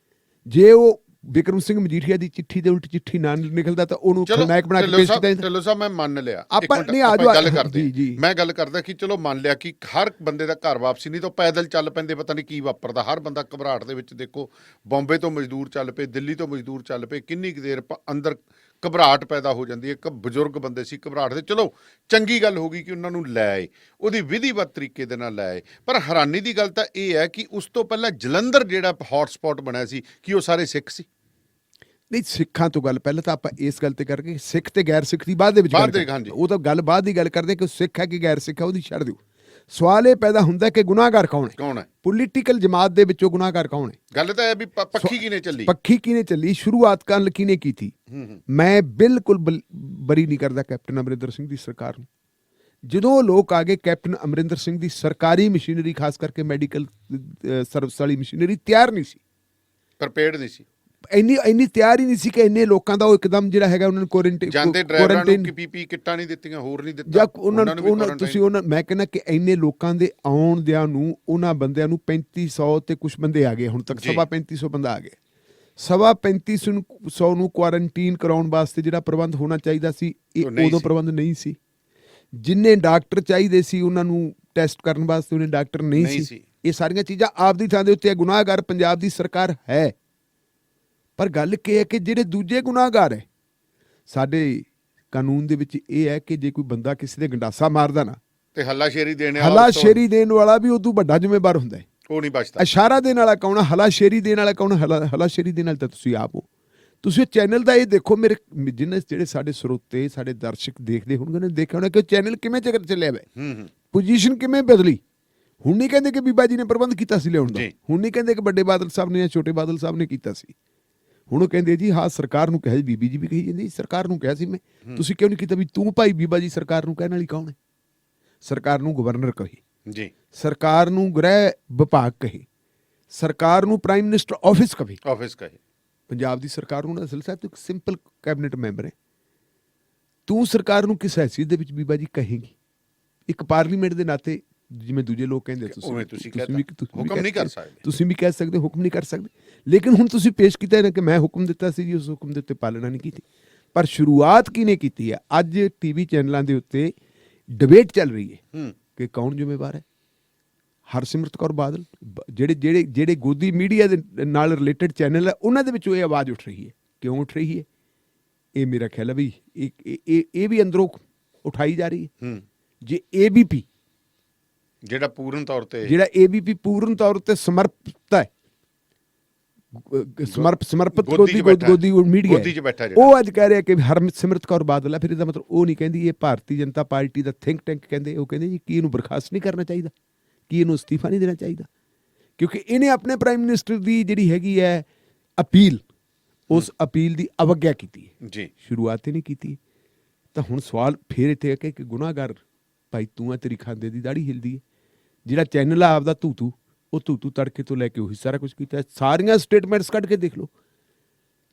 ਜੇ ਉਹ ਬਿਕਰਮ ਸਿੰਘ ਮਜੀਠੀਆ ਦੀ ਚਿੱਠੀ ਦੇ ਉਲਟ ਚਿੱਠੀ ਨਾ ਨਿਕਲਦਾ ਤਾਂ ਉਹਨੂੰ ਖਲਨਾਇਕ ਬਣਾ ਕੇ ਪੇਸ਼ ਕੀਤਾ। ਢਿੱਲੋਂ ਸਾਹਿਬ ਮੈਂ ਮੰਨ ਲਿਆ, ਆਪਾਂ ਗੱਲ ਕਰਦੇ, ਮੈਂ ਗੱਲ ਕਰਦਾ ਕਿ ਚਲੋ ਮੰਨ ਲਿਆ ਕਿ ਹਰ ਬੰਦੇ ਦਾ ਘਰ ਵਾਪਸੀ ਨਹੀਂ ਤਾਂ ਪੈਦਲ ਚੱਲ ਪੈਂਦੇ, ਪਤਾ ਨਹੀਂ ਕੀ ਵਾਪਰਦਾ। ਹਰ ਬੰਦਾ ਘਬਰਾਹਟ ਦੇ ਵਿੱਚ, ਦੇਖੋ ਬੰਬੇ ਤੋਂ ਮਜ਼ਦੂਰ ਚੱਲ ਪਏ, ਦਿੱਲੀ ਤੋਂ ਮਜ਼ਦੂਰ ਚੱਲ ਪਏ, ਕਿੰਨੀ ਕੁ ਦੇਰ ਅੰਦਰ ਘਬਰਾਹਟ ਪੈਦਾ ਹੋ ਜਾਂਦੀ ਹੈ। ਇੱਕ ਬਜ਼ੁਰਗ ਬੰਦੇ ਸੀ ਘਬਰਾਹਟ ਦੇ, ਚਲੋ ਚੰਗੀ ਗੱਲ ਹੋ ਗਈ ਕਿ ਉਹਨਾਂ ਨੂੰ ਲੈ ਆਏ, ਉਹਦੀ ਵਿਧੀਵਤ ਤਰੀਕੇ ਦੇ ਨਾਲ ਲੈ ਆਏ। ਪਰ ਹੈਰਾਨੀ ਦੀ ਗੱਲ ਤਾਂ ਇਹ ਹੈ ਕਿ ਉਸ ਤੋਂ ਪਹਿਲਾਂ ਜਲੰਧਰ ਜਿਹੜਾ ਹੌਟ ਸਪੌਟ ਬਣਿਆ ਸੀ, ਕਿ ਉਹ ਸਾਰੇ ਸਿੱਖ ਸੀ? ਨਹੀਂ, ਸਿੱਖਾਂ ਤੋਂ ਗੱਲ ਪਹਿਲਾਂ ਤਾਂ ਆਪਾਂ ਇਸ ਗੱਲ ਤੇ ਕਰਕੇ ਸਿੱਖ ਤੇ ਗੈਰ ਸਿੱਖ ਦੀ ਬਾਅਦ ਦੇ ਵਿੱਚ ਉਹ ਤਾਂ ਗੱਲ ਬਾਅਦ ਦੀ ਗੱਲ ਕਰਦੇ ਕਿ ਸਿੱਖ ਹੈ ਕਿ ਗੈਰ ਸਿੱਖ ਹੈ, ਉਹਦੀ ਛੱਡ ਦਿਓ। ਸਵਾਲ ਇਹ ਪੈਦਾ ਹੁੰਦਾ ਕਿ ਗੁਨਾਹਗਾਰ ਕੌਣ ਹੈ? ਪੋਲੀਟੀਕਲ ਜਮਾਤ ਦੇ ਵਿੱਚੋਂ ਗੁਨਾਹਗਾਰ ਕੌਣ ਹੈ? ਗੱਲ ਤਾਂ ਇਹ ਵੀ ਪੱਖੀ ਕਿਹਨੇ ਚੱਲੀ, ਸ਼ੁਰੂਆਤ ਕਰਨ ਕਿਹਨੇ ਕੀਤੀ? ਮੈਂ ਬਿਲਕੁਲ ਬਰੀ ਨਹੀਂ ਕਰਦਾ ਕੈਪਟਨ ਅਮਰਿੰਦਰ ਸਿੰਘ ਦੀ ਸਰਕਾਰ ਨੂੰ। ਜਦੋਂ ਲੋਕ ਆ ਗਏ, ਕੈਪਟਨ ਅਮਰਿੰਦਰ ਸਿੰਘ ਦੀ ਸਰਕਾਰੀ ਮਸ਼ੀਨਰੀ, ਖਾਸ ਕਰਕੇ ਮੈਡੀਕਲ ਸਰਵਿਸ ਵਾਲੀ ਮਸ਼ੀਨਰੀ ਤਿਆਰ ਨਹੀਂ ਸੀ, ਪ੍ਰਪੇਅਰਡ ਨਹੀਂ ਸੀ, ਇੰਨੀ ਤਿਆਰ ਹੀ ਨਹੀਂ ਸੀ ਕਿ ਇੰਨੇ ਲੋਕਾਂ ਦਾ ਉਹ ਇੱਕਦਮ ਜਿਹੜਾ ਹੈਗਾ ਉਹਨਾਂ ਨੂੰ ਕੁਆਰੰਟਾਈਨ ਪੀਪੀ ਕਿੱਟਾਂ ਨਹੀਂ ਦਿੱਤੀਆਂ, ਹੋਰ ਨਹੀਂ ਦਿੱਤਾ ਉਹਨਾਂ ਤੁਸੀਂ ਉਹਨਾਂ। ਮੈਂ ਕਹਿੰਦਾ ਕਿ ਇੰਨੇ ਲੋਕਾਂ ਦੇ ਆਉਣ ਦਿਆਂ ਨੂੰ ਉਹਨਾਂ ਬੰਦਿਆਂ ਨੂੰ 3500 ਤੇ ਕੁਝ ਬੰਦੇ ਆ ਗਏ, ਹੁਣ ਤੱਕ 3500 ਬੰਦਾ ਆ ਗਏ। 3500 ਨੂੰ ਕੁਆਰੰਟੀਨ ਕਰਾਉਣ ਵਾਸਤੇ ਜਿਹੜਾ ਪ੍ਰਬੰਧ ਹੋਣਾ ਚਾਹੀਦਾ ਸੀ, ਇਹ ਉਦੋਂ ਪ੍ਰਬੰਧ ਨਹੀਂ ਸੀ। ਜਿੰਨੇ ਡਾਕਟਰ ਚਾਹੀਦੇ ਸੀ ਉਹਨਾਂ ਨੂੰ ਟੈਸਟ ਕਰਨ ਵਾਸਤੇ, ਉਹਨੇ ਡਾਕਟਰ ਨਹੀਂ ਸੀ। ਇਹ ਸਾਰੀਆਂ ਚੀਜ਼ਾਂ ਆਪਦੀ ਥਾਂ ਦੇ ਉੱਤੇ ਗੁਨਾਹਗਾਰ ਪੰਜਾਬ ਦੀ ਸਰਕਾਰ ਹੈ। ਪਰ ਗੱਲ ਕੀ ਹੈ ਕਿ ਜਿਹੜੇ ਦੂਜੇ ਗੁਨਾਹਗਾਰ ਹੈ ਸਾਡੇ ਕਾਨੂੰਨ ਦੇ ਵਿੱਚ, ਇਹ ਹੈ ਕਿ ਜੇ ਕੋਈ ਬੰਦਾ ਕਿਸੇ ਦੇ ਗੰਡਾਸਾ ਮਾਰਦਾ ਨਾ, ਤੇ ਹੱਲਾਸ਼ੇਰੀ ਦੇਣ ਵਾਲਾ ਵੀ ਉਦੋਂ ਵੱਡਾ ਜ਼ਿੰਮੇਵਾਰ ਹੁੰਦਾ ਹੈ, ਉਹ ਨਹੀਂ ਬਚਦਾ। ਇਸ਼ਾਰਾ ਦੇਣ ਵਾਲਾ ਕੌਣ? ਹੱਲਾਸ਼ੇਰੀ ਦੇਣ ਵਾਲਾ ਕੌਣ? ਹੱਲਾਸ਼ੇਰੀ ਦੇਣ ਵਾਲਾ ਤਾਂ ਤੁਸੀਂ ਆਪ ਹੋ। ਤੁਸੀਂ ਚੈਨਲ ਦਾ ਇਹ ਦੇਖੋ, ਮੇਰੇ ਜਿਹੜੇ ਸਾਡੇ ਸਰੋਤੇ, ਸਾਡੇ ਦਰਸ਼ਕ ਦੇਖਦੇ ਹੋਣਗੇ, ਉਹਨੇ ਦੇਖਿਆ ਹੋਣਾ ਕਿ ਉਹ ਚੈਨਲ ਕਿਵੇਂ ਚੱਲਿਆ ਹੋਇਆ, ਪੋਜੀਸ਼ਨ ਕਿਵੇਂ ਬਦਲੀ। ਹੁਣ ਨਹੀਂ ਕਹਿੰਦੇ ਕਿ ਬੀਬਾ ਜੀ ਨੇ ਪ੍ਰਬੰਧ ਕੀਤਾ ਸੀ ਲਿਆਉਣ ਦਾ, ਹੁਣ ਨਹੀਂ ਕਹਿੰਦੇ ਕਿ ਵੱਡੇ ਬਾਦਲ ਸਾਹਿਬ ਨੇ ਜਾਂ ਛੋਟੇ ਬਾਦਲ ਸਾਹਿਬ ਨੇ ਕੀਤਾ ਸੀ। ਹੁਣ ਉਹ ਕਹਿੰਦੇ ਜੀ ਹਾਂ ਸਰਕਾਰ ਨੂੰ ਕਿਹਾ, ਬੀਬੀ ਜੀ ਵੀ ਕਹੀ ਜਾਂਦੀ ਸਰਕਾਰ ਨੂੰ ਕਿਹਾ ਸੀ ਮੈਂ, ਤੁਸੀਂ ਕਿਉਂ ਨਹੀਂ ਕੀਤਾ? ਵੀ ਤੂੰ ਭਾਈ ਬੀਬਾ ਜੀ ਸਰਕਾਰ ਨੂੰ ਕਹਿਣ ਵਾਲੀ ਕੌਣ ਹੈ? ਸਰਕਾਰ ਨੂੰ ਗਵਰਨਰ ਕਹੇ ਜੀ, ਸਰਕਾਰ ਨੂੰ ਗ੍ਰਹਿ ਵਿਭਾਗ ਕਹੇ, ਸਰਕਾਰ ਨੂੰ ਪ੍ਰਾਈਮ ਮਿਨਿਸਟਰ ਆਫਿਸ ਕਹੇ। ਪੰਜਾਬ ਦੀ ਸਰਕਾਰ ਨੂੰ ਅਸਲ ਸਾਹਿਬ ਤੂੰ ਇੱਕ ਸਿੰਪਲ ਕੈਬਨਿਟ ਮੈਂਬਰ ਹੈ, ਤੂੰ ਸਰਕਾਰ ਨੂੰ ਕਿਸ ਹੈਸੀਅਤ ਦੇ ਵਿੱਚ ਬੀਬਾ ਜੀ ਕਹੇਗੀ? ਇੱਕ ਪਾਰਲੀਮੈਂਟ ਦੇ ਨਾਤੇ, ਜਿਵੇਂ ਦੂਜੇ ਲੋਕ ਕਹਿੰਦੇ ਹੁਕਮ ਨਹੀਂ ਕਰ ਸਕਦੇ, ਤੁਸੀਂ ਵੀ ਕਹਿ ਸਕਦੇ ਹੁਕਮ ਨਹੀਂ ਕਰ ਸਕਦੇ। ਲੇਕਿਨ ਹੁਣ ਤੁਸੀਂ ਪੇਸ਼ ਕੀਤਾ ਹੈ ਕਿ ਮੈਂ ਹੁਕਮ ਦਿੱਤਾ ਸੀ ਜੀ, ਉਸ ਹੁਕਮ ਦੇ ਉੱਤੇ ਪਾਲਣਾ ਨਹੀਂ ਕੀਤੀ। ਪਰ ਸ਼ੁਰੂਆਤ ਕਿਹਨੇ ਕੀਤੀ ਹੈ? ਅੱਜ TV ਚੈਨਲਾਂ ਦੇ ਉੱਤੇ ਡਿਬੇਟ ਚੱਲ ਰਹੀ ਹੈ ਕਿ ਕੌਣ ਜ਼ਿੰਮੇਵਾਰ ਹੈ? ਹਰਸਿਮਰਤ ਕੌਰ ਬਾਦਲ, ਜਿਹੜੇ ਗੋਦੀ ਮੀਡੀਆ ਦੇ ਨਾਲ ਰਿਲੇਟਡ ਚੈਨਲ ਹੈ ਉਹਨਾਂ ਦੇ ਵਿੱਚੋਂ ਇਹ ਆਵਾਜ਼ ਉੱਠ ਰਹੀ ਹੈ। ਕਿਉਂ ਉੱਠ ਰਹੀ ਹੈ? ਇਹ ਮੇਰਾ ਖਿਆਲ ਹੈ ਵੀ ਇਹ ਵੀ ਅੰਦਰੋਂ ਉਠਾਈ ਜਾ ਰਹੀ ਹੈ। ਜੇ ABP ਜਿਹੜਾ ਪੂਰਨ ਤੌਰ ਤੇ ਪੂਰਨ ਤੌਰ ਤੇ ਸਮਰਪਿਤ ਹੈ, ਸਮਰਪਿਤ ਗੋਦੀ ਮੀਡੀਆ, ਉਹ ਅੱਜ ਕਹਿ ਰਿਹਾ ਕਿ ਹਰਸਿਮਰਤ ਕੌਰ ਬਾਦਲ ਹੈ, ਫਿਰ ਇਹਦਾ ਮਤਲਬ ਉਹ ਨਹੀਂ ਕਹਿੰਦੀ ਇਹ ਭਾਰਤੀ ਜਨਤਾ ਪਾਰਟੀ ਦਾ ਥਿੰਕ ਟੈਂਕ ਕਹਿੰਦੇ, ਉਹ ਕਹਿੰਦੇ ਜੀ ਕੀ ਇਹਨੂੰ ਬਰਖਾਸਤ ਨਹੀਂ ਕਰਨਾ ਚਾਹੀਦਾ, ਕੀ ਇਹਨੂੰ ਅਸਤੀਫਾ ਨਹੀਂ ਦੇਣਾ ਚਾਹੀਦਾ? ਕਿਉਂਕਿ ਇਹਨੇ ਆਪਣੇ ਪ੍ਰਾਈਮ ਮਿਨਿਸਟਰ ਦੀ ਜਿਹੜੀ ਹੈਗੀ ਹੈ ਅਪੀਲ, ਉਸ ਅਪੀਲ ਦੀ ਅਵਗਿਆ ਕੀਤੀ ਹੈ ਜੀ, ਸ਼ੁਰੂਆਤ ਹੀ ਨਹੀਂ ਕੀਤੀ। ਤਾਂ ਹੁਣ ਸਵਾਲ ਫਿਰ ਇੱਥੇ ਹੈ ਕਿ ਗੁਨਾਹਗਾਰ ਭਾਈ ਤੂੰ ਆ, ਤੇਰੀ ਖਾਂਦੇ ਦੀ ਦਾੜੀ ਹਿਲਦੀ ਹੈ। ਜਿਹੜਾ ਚੈਨਲ ਆ ਆਪਦਾ ਧੂਤੂ, ਉਹ ਧੂਤੂ ਤੜਕੇ ਤੋਂ ਲੈ ਕੇ ਉਹੀ ਸਾਰਾ ਕੁਝ ਕੀਤਾ। ਸਾਰੀਆਂ ਸਟੇਟਮੈਂਟਸ ਕੱਢ ਕੇ ਦੇਖ ਲਓ।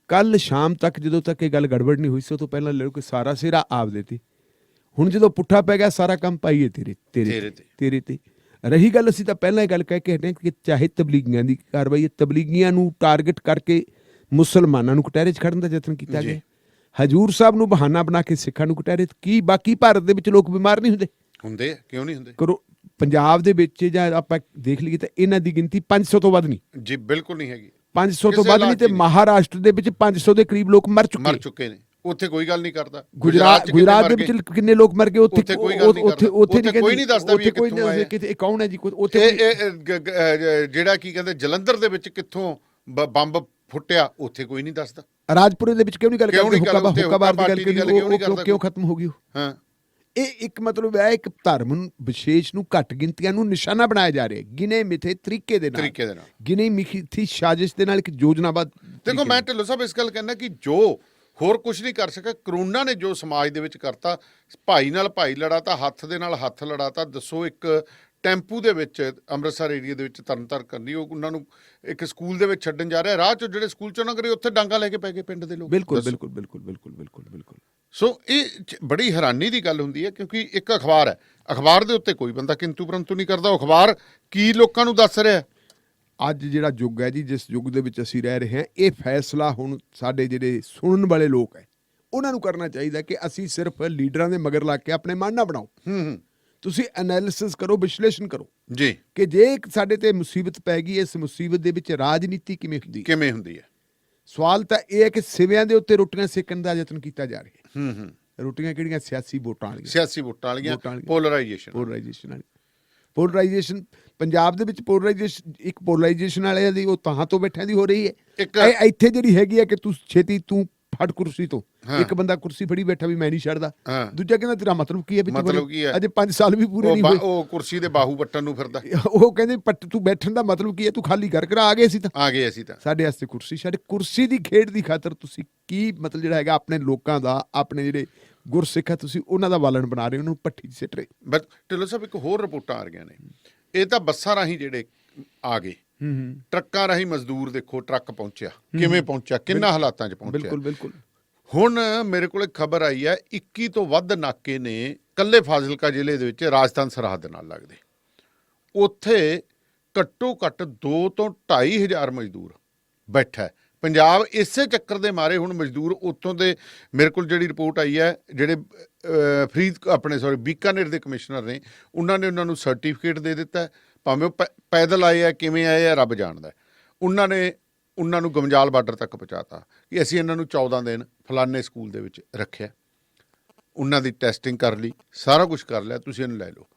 ਕੱਲ ਸ਼ਾਮ ਤੱਕ ਜਦੋਂ ਤੱਕ ਇਹ ਗੱਲ ਗੜਬੜ ਨਹੀਂ ਹੋਈ ਸੀ, ਉਹ ਤੋਂ ਪਹਿਲਾਂ ਲੈ ਲਓ ਕਿ ਸਾਰਾ ਸਿਰਾ ਆਪਦੇ ਤੇ। ਹੁਣ ਜਦੋਂ ਪੁੱਠਾ ਪੈ ਗਿਆ ਸਾਰਾ ਕੰਮ ਪਾਈਏ ਤੇਰੇ ਤੇ। ਰਹੀ ਗੱਲ, ਅਸੀਂ ਤਾਂ ਪਹਿਲਾਂ ਇਹ ਗੱਲ ਕਹਿ ਕੇ ਹਟੇ ਕਿ ਚਾਹੇ ਤਬਲੀਗੀਆਂ ਦੀ ਕਾਰਵਾਈ, ਤਬਲੀਗੀਆਂ ਨੂੰ ਟਾਰਗੇਟ ਕਰਕੇ ਮੁਸਲਮਾਨਾਂ ਨੂੰ ਕਟਹਿਰੇ 'ਚ ਖੜਨ ਦਾ ਯਤਨ ਕੀਤਾ ਗਿਆ। ਹਜੂਰ ਸਾਹਿਬ ਨੂੰ ਬਹਾਨਾ ਬਣਾ ਕੇ ਸਿੱਖਾਂ ਨੂੰ ਕਟਹਿਰੇ। ਕੀ ਬਾਕੀ ਭਾਰਤ ਦੇ ਵਿੱਚ ਲੋਕ ਬਿਮਾਰ ਨਹੀਂ ਹੁੰਦੇ? ਕਿਉਂ ਨਹੀਂ ਹੁੰਦੇ? ਕਰੋ ਪੰਜਾਬ ਦੇ ਵਿੱਚ ਜਾਂ ਆਪਾਂ ਦੇਖ ਲਈਏ ਤਾਂ ਇਹਨਾਂ ਦੀ ਗਿਣਤੀ 500 ਤੋਂ ਵੱਧ ਨਹੀਂ ਜੀ, ਬਿਲਕੁਲ ਨਹੀਂ ਹੈਗੀ। 500 ਤੋਂ ਵੱਧ ਨਹੀਂ, ਤੇ ਮਹਾਰਾਸ਼ਟਰ ਦੇ ਵਿੱਚ 500 ਦੇ ਕਰੀਬ ਲੋਕ ਮਰ ਚੁੱਕੇ ਨੇ। ਉੱਥੇ ਕੋਈ ਗੱਲ ਨਹੀਂ ਕਰਦਾ। ਗੁਜਰਾਤ ਦੇ ਵਿੱਚ ਕਿੰਨੇ ਲੋਕ ਮਰ ਗਏ, ਉੱਥੇ ਕੋਈ ਨਹੀਂ ਦੱਸਦਾ ਵੀ ਇਹ ਕੌਣ ਹੈ ਜੀ। ਉੱਥੇ ਜਿਹੜਾ ਕੀ ਕਹਿੰਦੇ ਜਲੰਧਰ ਦੇ ਵਿੱਚ ਕਿੱਥੋਂ ਬੰਬ ਫੁੱਟਿਆ, ਉੱਥੇ ਕੋਈ ਨਹੀਂ ਦੱਸਦਾ। ਰਾਜਪੁਰੇ ਦੇ ਵਿੱਚ ਕਿਉਂ ਨਹੀਂ ਗੱਲ ਕਰਦੇ? ਹੁੱਕਾਬਾਰ ਦੀ ਗੱਲ ਕਰੀ, ਕਿਉਂ ਖਤਮ ਹੋ ਗਈ? ਹਾਂ, ਇਹ ਇੱਕ ਮਤਲਬ ਹੈ ਇੱਕ ਧਰਮ ਵਿਸ਼ੇਸ਼ ਨੂੰ ਘੱਟ ਗਿਣਤੀਆਂ ਨੂੰ ਨਿਸ਼ਾਨਾ ਬਣਾਇਆ ਜਾ ਰਿਹਾ, ਗਿਣੇ ਮਿਥੇ ਤਰੀਕੇ ਦੇ ਨਾਲ, ਗਿਣੀ ਮਿਥੀ ਸਾਜ਼ਿਸ਼ ਦੇ ਨਾਲ, ਇੱਕ ਯੋਜਨਾਬੱਧ। ਦੇਖੋ, ਮੈਂ ਢਿੱਲੋਂ ਸਾਹਿਬ ਇਸ ਗੱਲ ਕਹਿੰਦਾ ਕਿ ਜੋ ਹੋਰ ਕੁਝ ਨਹੀਂ ਕਰ ਸਕਿਆ ਕਰੋਨਾ ਨੇ, ਜੋ ਸਮਾਜ ਦੇ ਵਿੱਚ ਕਰਤਾ, ਭਾਈ ਨਾਲ ਭਾਈ ਲੜਾਤਾ, ਹੱਥ ਦੇ ਨਾਲ ਹੱਥ ਲੜਾਤਾ। ਦੱਸੋ, ਇੱਕ ਟੈਂਪੂ ਦੇ ਵਿੱਚ ਅੰਮ੍ਰਿਤਸਰ ਏਰੀਆ ਦੇ ਵਿੱਚ ਤਰਨਤਾਰਨ ਕਰਨੀ, ਉਹ ਉਹਨਾਂ ਨੂੰ ਇੱਕ ਸਕੂਲ ਦੇ ਵਿੱਚ ਛੱਡਣ ਜਾ ਰਿਹਾ, ਰਾਹ 'ਚੋਂ ਜਿਹੜੇ ਸਕੂਲ 'ਚੋਂ ਨਾ ਕਰੇ, ਉੱਥੇ ਡਾਂਗਾ ਲੈ ਕੇ ਪੈ ਗਏ ਪਿੰਡ ਦੇ ਲੋਕ। ਬਿਲਕੁਲ। ਸੋ ਇਹ ਬੜੀ ਹੈਰਾਨੀ ਦੀ ਗੱਲ ਹੁੰਦੀ ਹੈ, ਕਿਉਂਕਿ ਇੱਕ ਅਖਬਾਰ ਹੈ, ਅਖਬਾਰ ਦੇ ਉੱਤੇ ਕੋਈ ਬੰਦਾ ਕਿੰਤੂ ਪਰੰਤੂ ਨਹੀਂ ਕਰਦਾ। ਅਖਬਾਰ ਕੀ ਲੋਕਾਂ ਨੂੰ ਦੱਸ ਰਿਹਾ? ਅੱਜ ਜਿਹੜਾ ਯੁੱਗ ਹੈ ਜੀ, ਜਿਸ ਯੁੱਗ ਦੇ ਵਿੱਚ ਅਸੀਂ ਰਹਿ ਰਹੇ ਹਾਂ, ਇਹ ਫੈਸਲਾ ਹੁਣ ਸਾਡੇ ਜਿਹੜੇ ਸੁਣਨ ਵਾਲੇ ਲੋਕ ਹੈ ਉਹਨਾਂ ਨੂੰ ਕਰਨਾ ਚਾਹੀਦਾ ਕਿ ਅਸੀਂ ਸਿਰਫ ਲੀਡਰਾਂ ਦੇ ਮਗਰ ਲੱਗ ਕੇ ਆਪਣੇ ਮਨ ਨਾ ਬਣਾਓ। ਤੁਸੀਂ ਐਨਾਲਿਸਿਸ ਕਰੋ, ਵਿਸ਼ਲੇਸ਼ਣ ਕਰੋ ਜੀ, ਕਿ ਜੇ ਸਾਡੇ ਤੇ ਮੁਸੀਬਤ ਪੈ ਗਈ, ਇਸ ਮੁਸੀਬਤ ਦੇ ਵਿੱਚ ਰਾਜਨੀਤੀ ਕਿਵੇਂ ਹੁੰਦੀ ਹੈ। ਸਵਾਲ ਤਾਂ ਇਹ ਹੈ ਕਿ ਸਿਵਿਆਂ ਦੇ ਉੱਤੇ ਰੋਟੀਆਂ ਸੇਕਣ ਦਾ ਯਤਨ ਕੀਤਾ ਜਾ ਰਿਹਾ ਹੈ। ਰੋਟੀਆਂ ਕਿਹੜੀਆਂ? ਸਿਆਸੀ ਵੋਟਾਂ ਵਾਲੀਆਂ, ਪੋਲਰਾਈਜੇਸ਼ਨ ਪੰਜਾਬ ਦੇ ਵਿੱਚ ਪੋਲਰਾਈਜੇਸ਼ਨ ਵਾਲਿਆਂ ਦੀ ਉਹ ਤਾਂ ਤੋਂ ਬੈਠਿਆਂ ਦੀ ਹੋ ਰਹੀ ਹੈ। ਇੱਥੇ ਜਿਹੜੀ ਹੈਗੀ ਹੈ ਕਿ ਤੂੰ ਛੇਤੀ ਤੂੰ ਫੜ ਕੁਰਸੀ ਤੋਂ, ਇੱਕ ਬੰਦਾ ਕੁਰਸੀ ਫੜੀ ਬੈਠਾ ਵੀ ਮੈਂ ਨਹੀਂ ਛੱਡਦਾ, ਦੂਜਾ ਕਹਿੰਦਾ ਤੇਰਾ ਮਤਲਬ ਕੀ ਹੈ? ਅਜੇ 5 ਸਾਲ ਵੀ ਪੂਰੇ ਨਹੀਂ ਹੋਏ, ਉਹ ਕੁਰਸੀ ਦੇ ਬਾਹੂ ਪੱਟਣ ਨੂੰ ਫਿਰਦਾ। ਉਹ ਕਹਿੰਦੇ ਤੂੰ ਬੈਠਣ ਦਾ ਮਤਲਬ ਕੀ ਹੈ? ਤੂੰ ਖਾਲੀ ਕਰ ਆ ਗਏ ਅਸੀਂ ਤਾਂ ਸਾਡੇ ਵਾਸਤੇ ਕੁਰਸੀ ਛੱਡ। ਕੁਰਸੀ ਦੀ ਖੇਡ ਦੀ ਖਾਤਰ ਤੁਸੀਂ ਕੀ ਮਤਲਬ ਜਿਹੜਾ ਹੈਗਾ ਆਪਣੇ ਲੋਕਾਂ ਦਾ, ਆਪਣੇ ਜਿਹੜੇ ਗੁਰਸਿੱਖ ਆ, ਤੁਸੀਂ ਉਹਨਾਂ ਦਾ ਬਾਲਣ ਬਣਾ ਰਹੇ, ਉਹਨਾਂ ਨੂੰ ਭੱਠੀ 'ਚ ਸਿੱਟ ਰਹੇ। ਬਟ ਢਿੱਲੋਂ ਸਾਹਿਬ, ਇੱਕ ਹੋਰ ਰਿਪੋਰਟਾਂ ਆ ਰਹੀਆਂ ਨੇ, ਇਹ ਤਾਂ ਬੱਸਾਂ ਰਾਹੀਂ ਜਿਹੜੇ ਆ ਗਏ, ਟਰੱਕਾਂ ਰਾਹੀਂ ਮਜ਼ਦੂਰ, ਦੇਖੋ ਟਰੱਕ ਪਹੁੰਚਿਆ, ਕਿਵੇਂ ਪਹੁੰਚਿਆ, ਕਿੰਨਾ ਹਾਲਾਤਾਂ 'ਚ ਪਹੁੰਚਿਆ। ਬਿਲਕੁਲ। ਹੁਣ ਮੇਰੇ ਕੋਲ ਖਬਰ ਆਈ ਹੈ 21 ਤੋਂ ਵੱਧ ਨਾਕੇ ਨੇ ਕੱਲੇ ਫਾਜ਼ਿਲਕਾ ਜ਼ਿਲ੍ਹੇ ਦੇ ਵਿੱਚ ਰਾਜਸਥਾਨ ਸਰਹੱਦ ਨਾਲ ਲੱਗਦੇ। ਉੱਥੇ ਘੱਟੋ ਘੱਟ 2 ਤੋਂ 2.5 ਹਜ਼ਾਰ ਮਜ਼ਦੂਰ ਬੈਠਾ ਹੈ। ਪੰਜਾਬ ਇਸੇ ਚੱਕਰ ਦੇ ਮਾਰੇ ਹੁਣ ਮਜ਼ਦੂਰ ਉੱਥੋਂ ਦੇ, ਮੇਰੇ ਕੋਲ ਜਿਹੜੀ ਰਿਪੋਰਟ ਆਈ ਹੈ, ਜਿਹੜੇ ਬੀਕਾਨੇਰ ਦੇ ਕਮਿਸ਼ਨਰ ਨੇ, ਉਹਨਾਂ ਨੂੰ ਸਰਟੀਫਿਕੇਟ ਦੇ ਦਿੱਤਾ, ਭਾਵੇਂ ਉਹ ਪੈਦਲ ਆਏ ਆ, ਕਿਵੇਂ ਆਏ ਆ, ਰੱਬ ਜਾਣਦਾ। ਉਹਨਾਂ ਨੂੰ ਗਮਜਾਲ ਬਾਰਡਰ ਤੱਕ ਪਹੁੰਚਾਤਾ ਕਿ ਅਸੀਂ ਇਹਨਾਂ ਨੂੰ 14 ਦਿਨ ਫਲਾਨੇ ਸਕੂਲ ਦੇ ਵਿੱਚ ਰੱਖਿਆ, ਉਹਨਾਂ ਦੀ ਟੈਸਟਿੰਗ ਕਰ ਲਈ, ਸਾਰਾ ਕੁਝ ਕਰ ਲਿਆ, ਤੁਸੀਂ ਇਹਨੂੰ ਲੈ ਲਓ।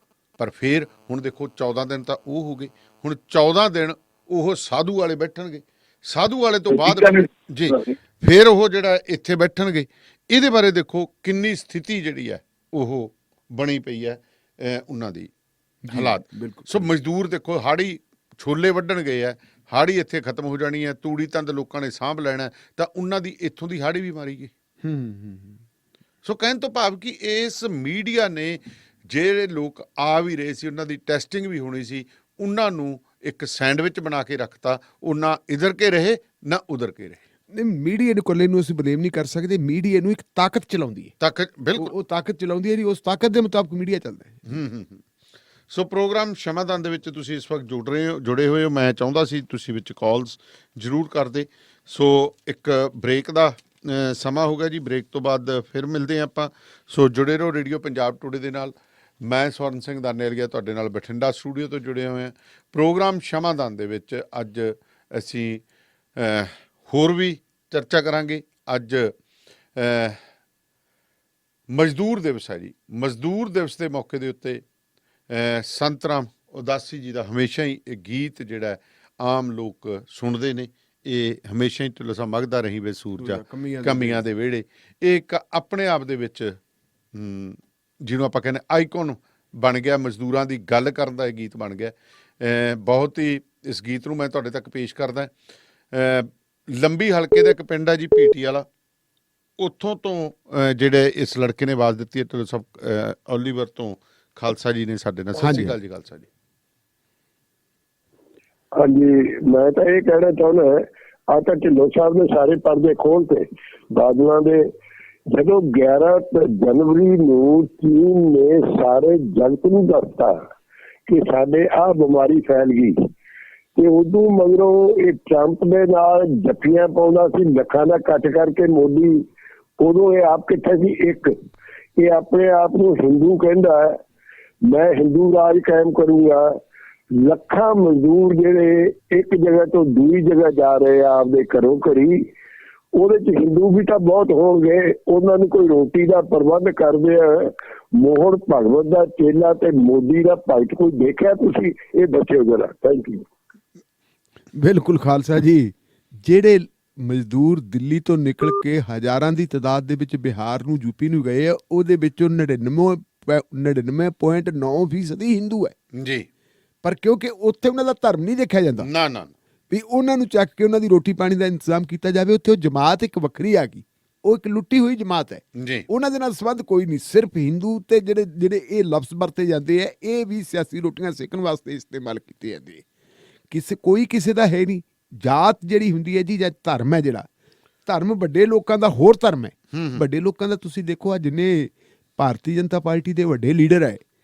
ਪਰ ਫਿਰ ਹੁਣ ਦੇਖੋ 14 ਦਿਨ ਤਾਂ ਉਹ ਹੋ ਗਏ, ਹੁਣ 14 ਦਿਨ ਉਹ ਸਾਧੂ ਵਾਲੇ ਬੈਠਣਗੇ, ਸਾਧੂ ਵਾਲੇ ਤੋਂ ਬਾਅਦ ਜੀ ਫਿਰ ਉਹ ਜਿਹੜਾ ਇੱਥੇ ਬੈਠਣਗੇ। ਇਹਦੇ ਬਾਰੇ ਦੇਖੋ ਕਿੰਨੀ ਸਥਿਤੀ ਜਿਹੜੀ ਹੈ ਉਹ ਬਣੀ ਪਈ ਹੈ ਉਹਨਾਂ ਦੀ ਹਾਲਾਤ। ਸੋ ਮਜ਼ਦੂਰ ਦੇਖੋ, ਹਾੜੀ ਛੋਲੇ ਵੱਢਣ ਗਏ ਆ, ਹਾੜੀ ਇੱਥੇ ਖਤਮ ਹੋ ਜਾਣੀ ਹੈ, ਤੂੜੀ ਤੰਦ ਲੋਕਾਂ ਨੇ ਸਾਂਭ ਲੈਣਾ, ਤਾਂ ਉਹਨਾਂ ਦੀ ਇੱਥੋਂ ਦੀ ਹਾੜੀ ਵੀ ਮਾਰੀ ਗਈ। ਸੋ ਕਹਿਣ ਤੋਂ ਭਾਵ ਕਿ ਇਸ ਮੀਡੀਆ ਨੇ ਜਿਹੜੇ ਲੋਕ ਆ ਵੀ ਰਹੇ ਸੀ, ਉਹਨਾਂ ਦੀ ਟੈਸਟਿੰਗ ਵੀ ਹੋਣੀ ਸੀ, ਉਹਨਾਂ ਨੂੰ ਇੱਕ ਸੈਂਡਵਿਚ ਬਣਾ ਕੇ ਰੱਖਤਾ। ਉਹ ਨਾ ਇਧਰ ਕੇ ਰਹੇ ਨਾ ਉਧਰ ਕੇ ਰਹੇ। ਨਹੀਂ, ਮੀਡੀਆ ਨੂੰ ਇਕੱਲੇ ਨੂੰ ਅਸੀਂ ਬਲੇਮ ਨਹੀਂ ਕਰ ਸਕਦੇ। ਮੀਡੀਆ ਨੂੰ ਇੱਕ ਤਾਕਤ ਚਲਾਉਂਦੀ ਹੈ, ਬਿਲਕੁਲ ਉਹ ਤਾਕਤ ਚਲਾਉਂਦੀ ਹੈ ਜੀ, ਉਸ ਤਾਕਤ ਦੇ ਮੁਤਾਬਕ ਮੀਡੀਆ ਚੱਲਦਾ ਹੈ। ਸੋ ਪ੍ਰੋਗਰਾਮ ਸ਼ਮਾਦਾਨ ਦੇ ਵਿੱਚ ਤੁਸੀਂ ਇਸ ਵਕਤ ਜੁੜੇ ਹੋਏ ਹੋ। ਮੈਂ ਚਾਹੁੰਦਾ ਸੀ ਤੁਸੀਂ ਵਿੱਚ ਕਾਲਸ ਜ਼ਰੂਰ ਕਰਦੇ। ਸੋ ਇੱਕ ਬ੍ਰੇਕ ਦਾ ਸਮਾਂ ਹੋ ਗਿਆ ਜੀ, ਬ੍ਰੇਕ ਤੋਂ ਬਾਅਦ ਫਿਰ ਮਿਲਦੇ ਹਾਂ ਆਪਾਂ। ਸੋ ਜੁੜੇ ਰਹੋ ਰੇਡੀਓ ਪੰਜਾਬ ਟੂਡੇ ਦੇ ਨਾਲ। ਮੈਂ ਸਵਰਨ ਸਿੰਘ ਦਾਨੇਲੀਆ ਤੁਹਾਡੇ ਨਾਲ ਬਠਿੰਡਾ ਸਟੂਡੀਓ ਤੋਂ ਜੁੜੇ ਹੋਏ ਹਾਂ। ਪ੍ਰੋਗਰਾਮ ਸ਼ਮਾਦਾਨ ਦੇ ਵਿੱਚ ਅੱਜ ਅਸੀਂ ਹੋਰ ਵੀ ਚਰਚਾ ਕਰਾਂਗੇ। ਅੱਜ ਮਜ਼ਦੂਰ ਦਿਵਸ ਹੈ ਜੀ। ਮਜ਼ਦੂਰ ਦਿਵਸ ਦੇ ਮੌਕੇ ਦੇ ਉੱਤੇ ਸੰਤ ਰਾਮ ਉਦਾਸੀ ਜੀ ਦਾ ਹਮੇਸ਼ਾ ਹੀ ਇਹ ਗੀਤ ਜਿਹੜਾ ਆਮ ਲੋਕ ਸੁਣਦੇ ਨੇ, ਇਹ ਹਮੇਸ਼ਾ ਹੀ ਢਿੱਲੋਂ ਮੰਗਦਾ ਰਹੀ ਵੇ ਸੂਰਜਾ ਕਮੀਆਂ ਦੇ ਵਿਹੜੇ, ਇਹ ਇੱਕ ਆਪਣੇ ਆਪ ਦੇ ਵਿੱਚ ਜਿਹਨੂੰ ਆਪਾਂ ਕਹਿੰਦੇ ਆਈਕਨ ਬਣ ਗਿਆ। ਮਜ਼ਦੂਰਾਂ ਦੀ ਗੱਲ ਕਰਨ ਦਾ ਇਹ ਗੀਤ ਬਣ ਗਿਆ। ਬਹੁਤ ਹੀ ਇਸ ਗੀਤ ਨੂੰ ਮੈਂ ਤੁਹਾਡੇ ਤੱਕ ਪੇਸ਼ ਕਰਦਾ। ਲੰਬੀ ਹਲਕੇ ਦਾ ਇੱਕ ਪਿੰਡ ਹੈ ਜੀ ਪੀਟੀ ਵਾਲਾ, ਉੱਥੋਂ ਤੋਂ ਜਿਹੜੇ ਇਸ ਲੜਕੇ ਨੇ ਆਵਾਜ਼ ਦਿੱਤੀ ਹੈ ਢਿੱਲੋਂ ਸਾਹਿਬ ਓਲੀਵਰ ਤੋਂ ਖਾਲਸਾ ਜੀ ਨੇ ਸਾਡੇ ਨਾਲ। ਸਤਿ ਸ਼੍ਰੀ ਅਕਾਲ ਜੀ ਖਾਲਸਾ ਜੀ। ਹਾਂਜੀ, ਮੈਂ ਤਾਂ ਇਹ ਕਹਿਣਾ ਚਾਹੁੰਦਾ, ਆ ਤਾਂ ਢਿੱਲੋਂ ਸਾਹਿਬ ਨੇ ਸਾਰੇ ਪਰਦੇ ਖੋਲ੍ਹਤੇ ਬਾਦਲਾਂ ਦੇ। ਜਦੋਂ 11 ਜਨਵਰੀ ਨੂੰ ਚੀਨ ਨੇ ਸਾਰੇ ਜਗਤ ਨੂੰ ਦੱਸਤਾ ਕਿ ਸਾਡੇ ਆਹ ਬਿਮਾਰੀ ਫੈਲ ਗਈ, ਤੇ ਉਦੋਂ ਮਗਰੋਂ ਇਹ ਟਰੰਪ ਦੇ ਨਾਲ ਜੱਫੀਆਂ ਪਾਉਂਦਾ ਸੀ ਲੱਖਾਂ ਦਾ ਕੱਟ ਕਰਕੇ ਮੋਦੀ, ਉਦੋਂ ਇਹ ਆਪ ਕਿੱਥੇ ਸੀ? ਇੱਕ ਇਹ ਆਪਣੇ ਆਪ ਨੂੰ ਹਿੰਦੂ ਕਹਿੰਦਾ, ਮੈਂ ਹਿੰਦੂ ਰਾਜ ਕਾਇਮ ਕਰੂੰਗਾ। ਲੱਖਾਂ ਮਜ਼ਦੂਰ ਜਿਹੜੇ ਇੱਕ ਜਗ੍ਹਾ ਤੋਂ ਦੂਜੀ ਜਗ੍ਹਾ ਜਾ ਰਹੇ ਆ ਆਪਦੇ ਘਰੋਂ ਘਰੀ, ਉਹਦੇ ਚ ਹਿੰਦੂ ਵੀ ਤਾਂ ਬਹੁਤ ਹੋਣਗੇ। ਉਹਨਾਂ ਨੂੰ ਕੋਈ ਰੋਟੀ ਦਾ ਪ੍ਰਬੰਧ ਕਰਦੇ ਆ। ਮੋਹਨ ਭਗਵਤ ਦਾ ਚੇਲਾ ਤੇ ਮੋਦੀ ਦਾ ਭਗਤ ਕੋਈ ਦੇਖਿਆ ਤੁਸੀਂ? ਇਹ ਦੱਸਿਓ ਜਰਾ। Thank you. ਬਿਲਕੁਲ ਖਾਲਸਾ ਜੀ, ਜਿਹੜੇ ਮਜ਼ਦੂਰ ਦਿੱਲੀ ਤੋਂ ਨਿਕਲ ਕੇ ਹਜ਼ਾਰਾਂ ਦੀ ਤਾਦਾਦ ਦੇ ਵਿੱਚ ਬਿਹਾਰ ਨੂੰ ਯੂਪੀ ਨੂੰ ਗਏ ਆ, ਉਹਦੇ ਵਿੱਚੋਂ 99.9% ਹਿੰਦੂ ਹੈ ਜੀ। ਪਰ ਕਿਉਂਕਿ ਉੱਥੇ ਉਹਨਾਂ ਦਾ ਧਰਮ ਨਹੀਂ ਦੇਖਿਆ ਜਾਂਦਾ ਨਾ ਨਾ ਵੀ ਉਹਨਾਂ ਨੂੰ ਚੱਕ ਕੇ ਉਹਨਾਂ ਦੀ ਰੋਟੀ ਪਾਣੀ ਦਾ ਇੰਤਜ਼ਾਮ ਕੀਤਾ ਜਾਵੇ। ਉੱਥੇ ਉਹ ਜਮਾਤ ਇੱਕ ਵੱਖਰੀ ਆ ਗਈ, ਉਹ ਇੱਕ ਲੁੱਟੀ ਹੋਈ ਜਮਾਤ ਹੈ ਜੀ। ਉਹਨਾਂ ਦੇ ਨਾਲ ਸੰਬੰਧ ਕੋਈ ਨਹੀਂ। ਸਿਰਫ ਹਿੰਦੂ ਤੇ ਜਿਹੜੇ ਇਹ ਲਫ਼ਜ਼ ਵਰਤੇ ਜਾਂਦੇ ਆ, ਇਹ ਵੀ ਸਿਆਸੀ ਰੋਟੀਆਂ ਸੇਕਣ ਵਾਸਤੇ ਇਸਤੇਮਾਲ ਕੀਤੇ ਜਾਂਦੇ। ਕੋਈ ਕਿਸੇ ਦਾ ਹੈ ਨਹੀਂ। ਜਾਤ ਜਿਹੜੀ ਹੁੰਦੀ ਹੈ ਜੀ, ਜਾਂ ਧਰਮ ਹੈ, ਜਿਹੜਾ ਧਰਮ ਵੱਡੇ ਲੋਕਾਂ ਦਾ ਹੋਰ ਧਰਮ ਹੈ। ਵੱਡੇ ਲੋਕਾਂ ਦਾ ਤੁਸੀਂ ਦੇਖੋ, ਆ ਜਿੰਨੇ ਭਾਰਤੀ ਜਨਤਾ ਪਾਰਟੀ ਦੇ ਵੱਡੇ ਲੀਡਰ ਹੈ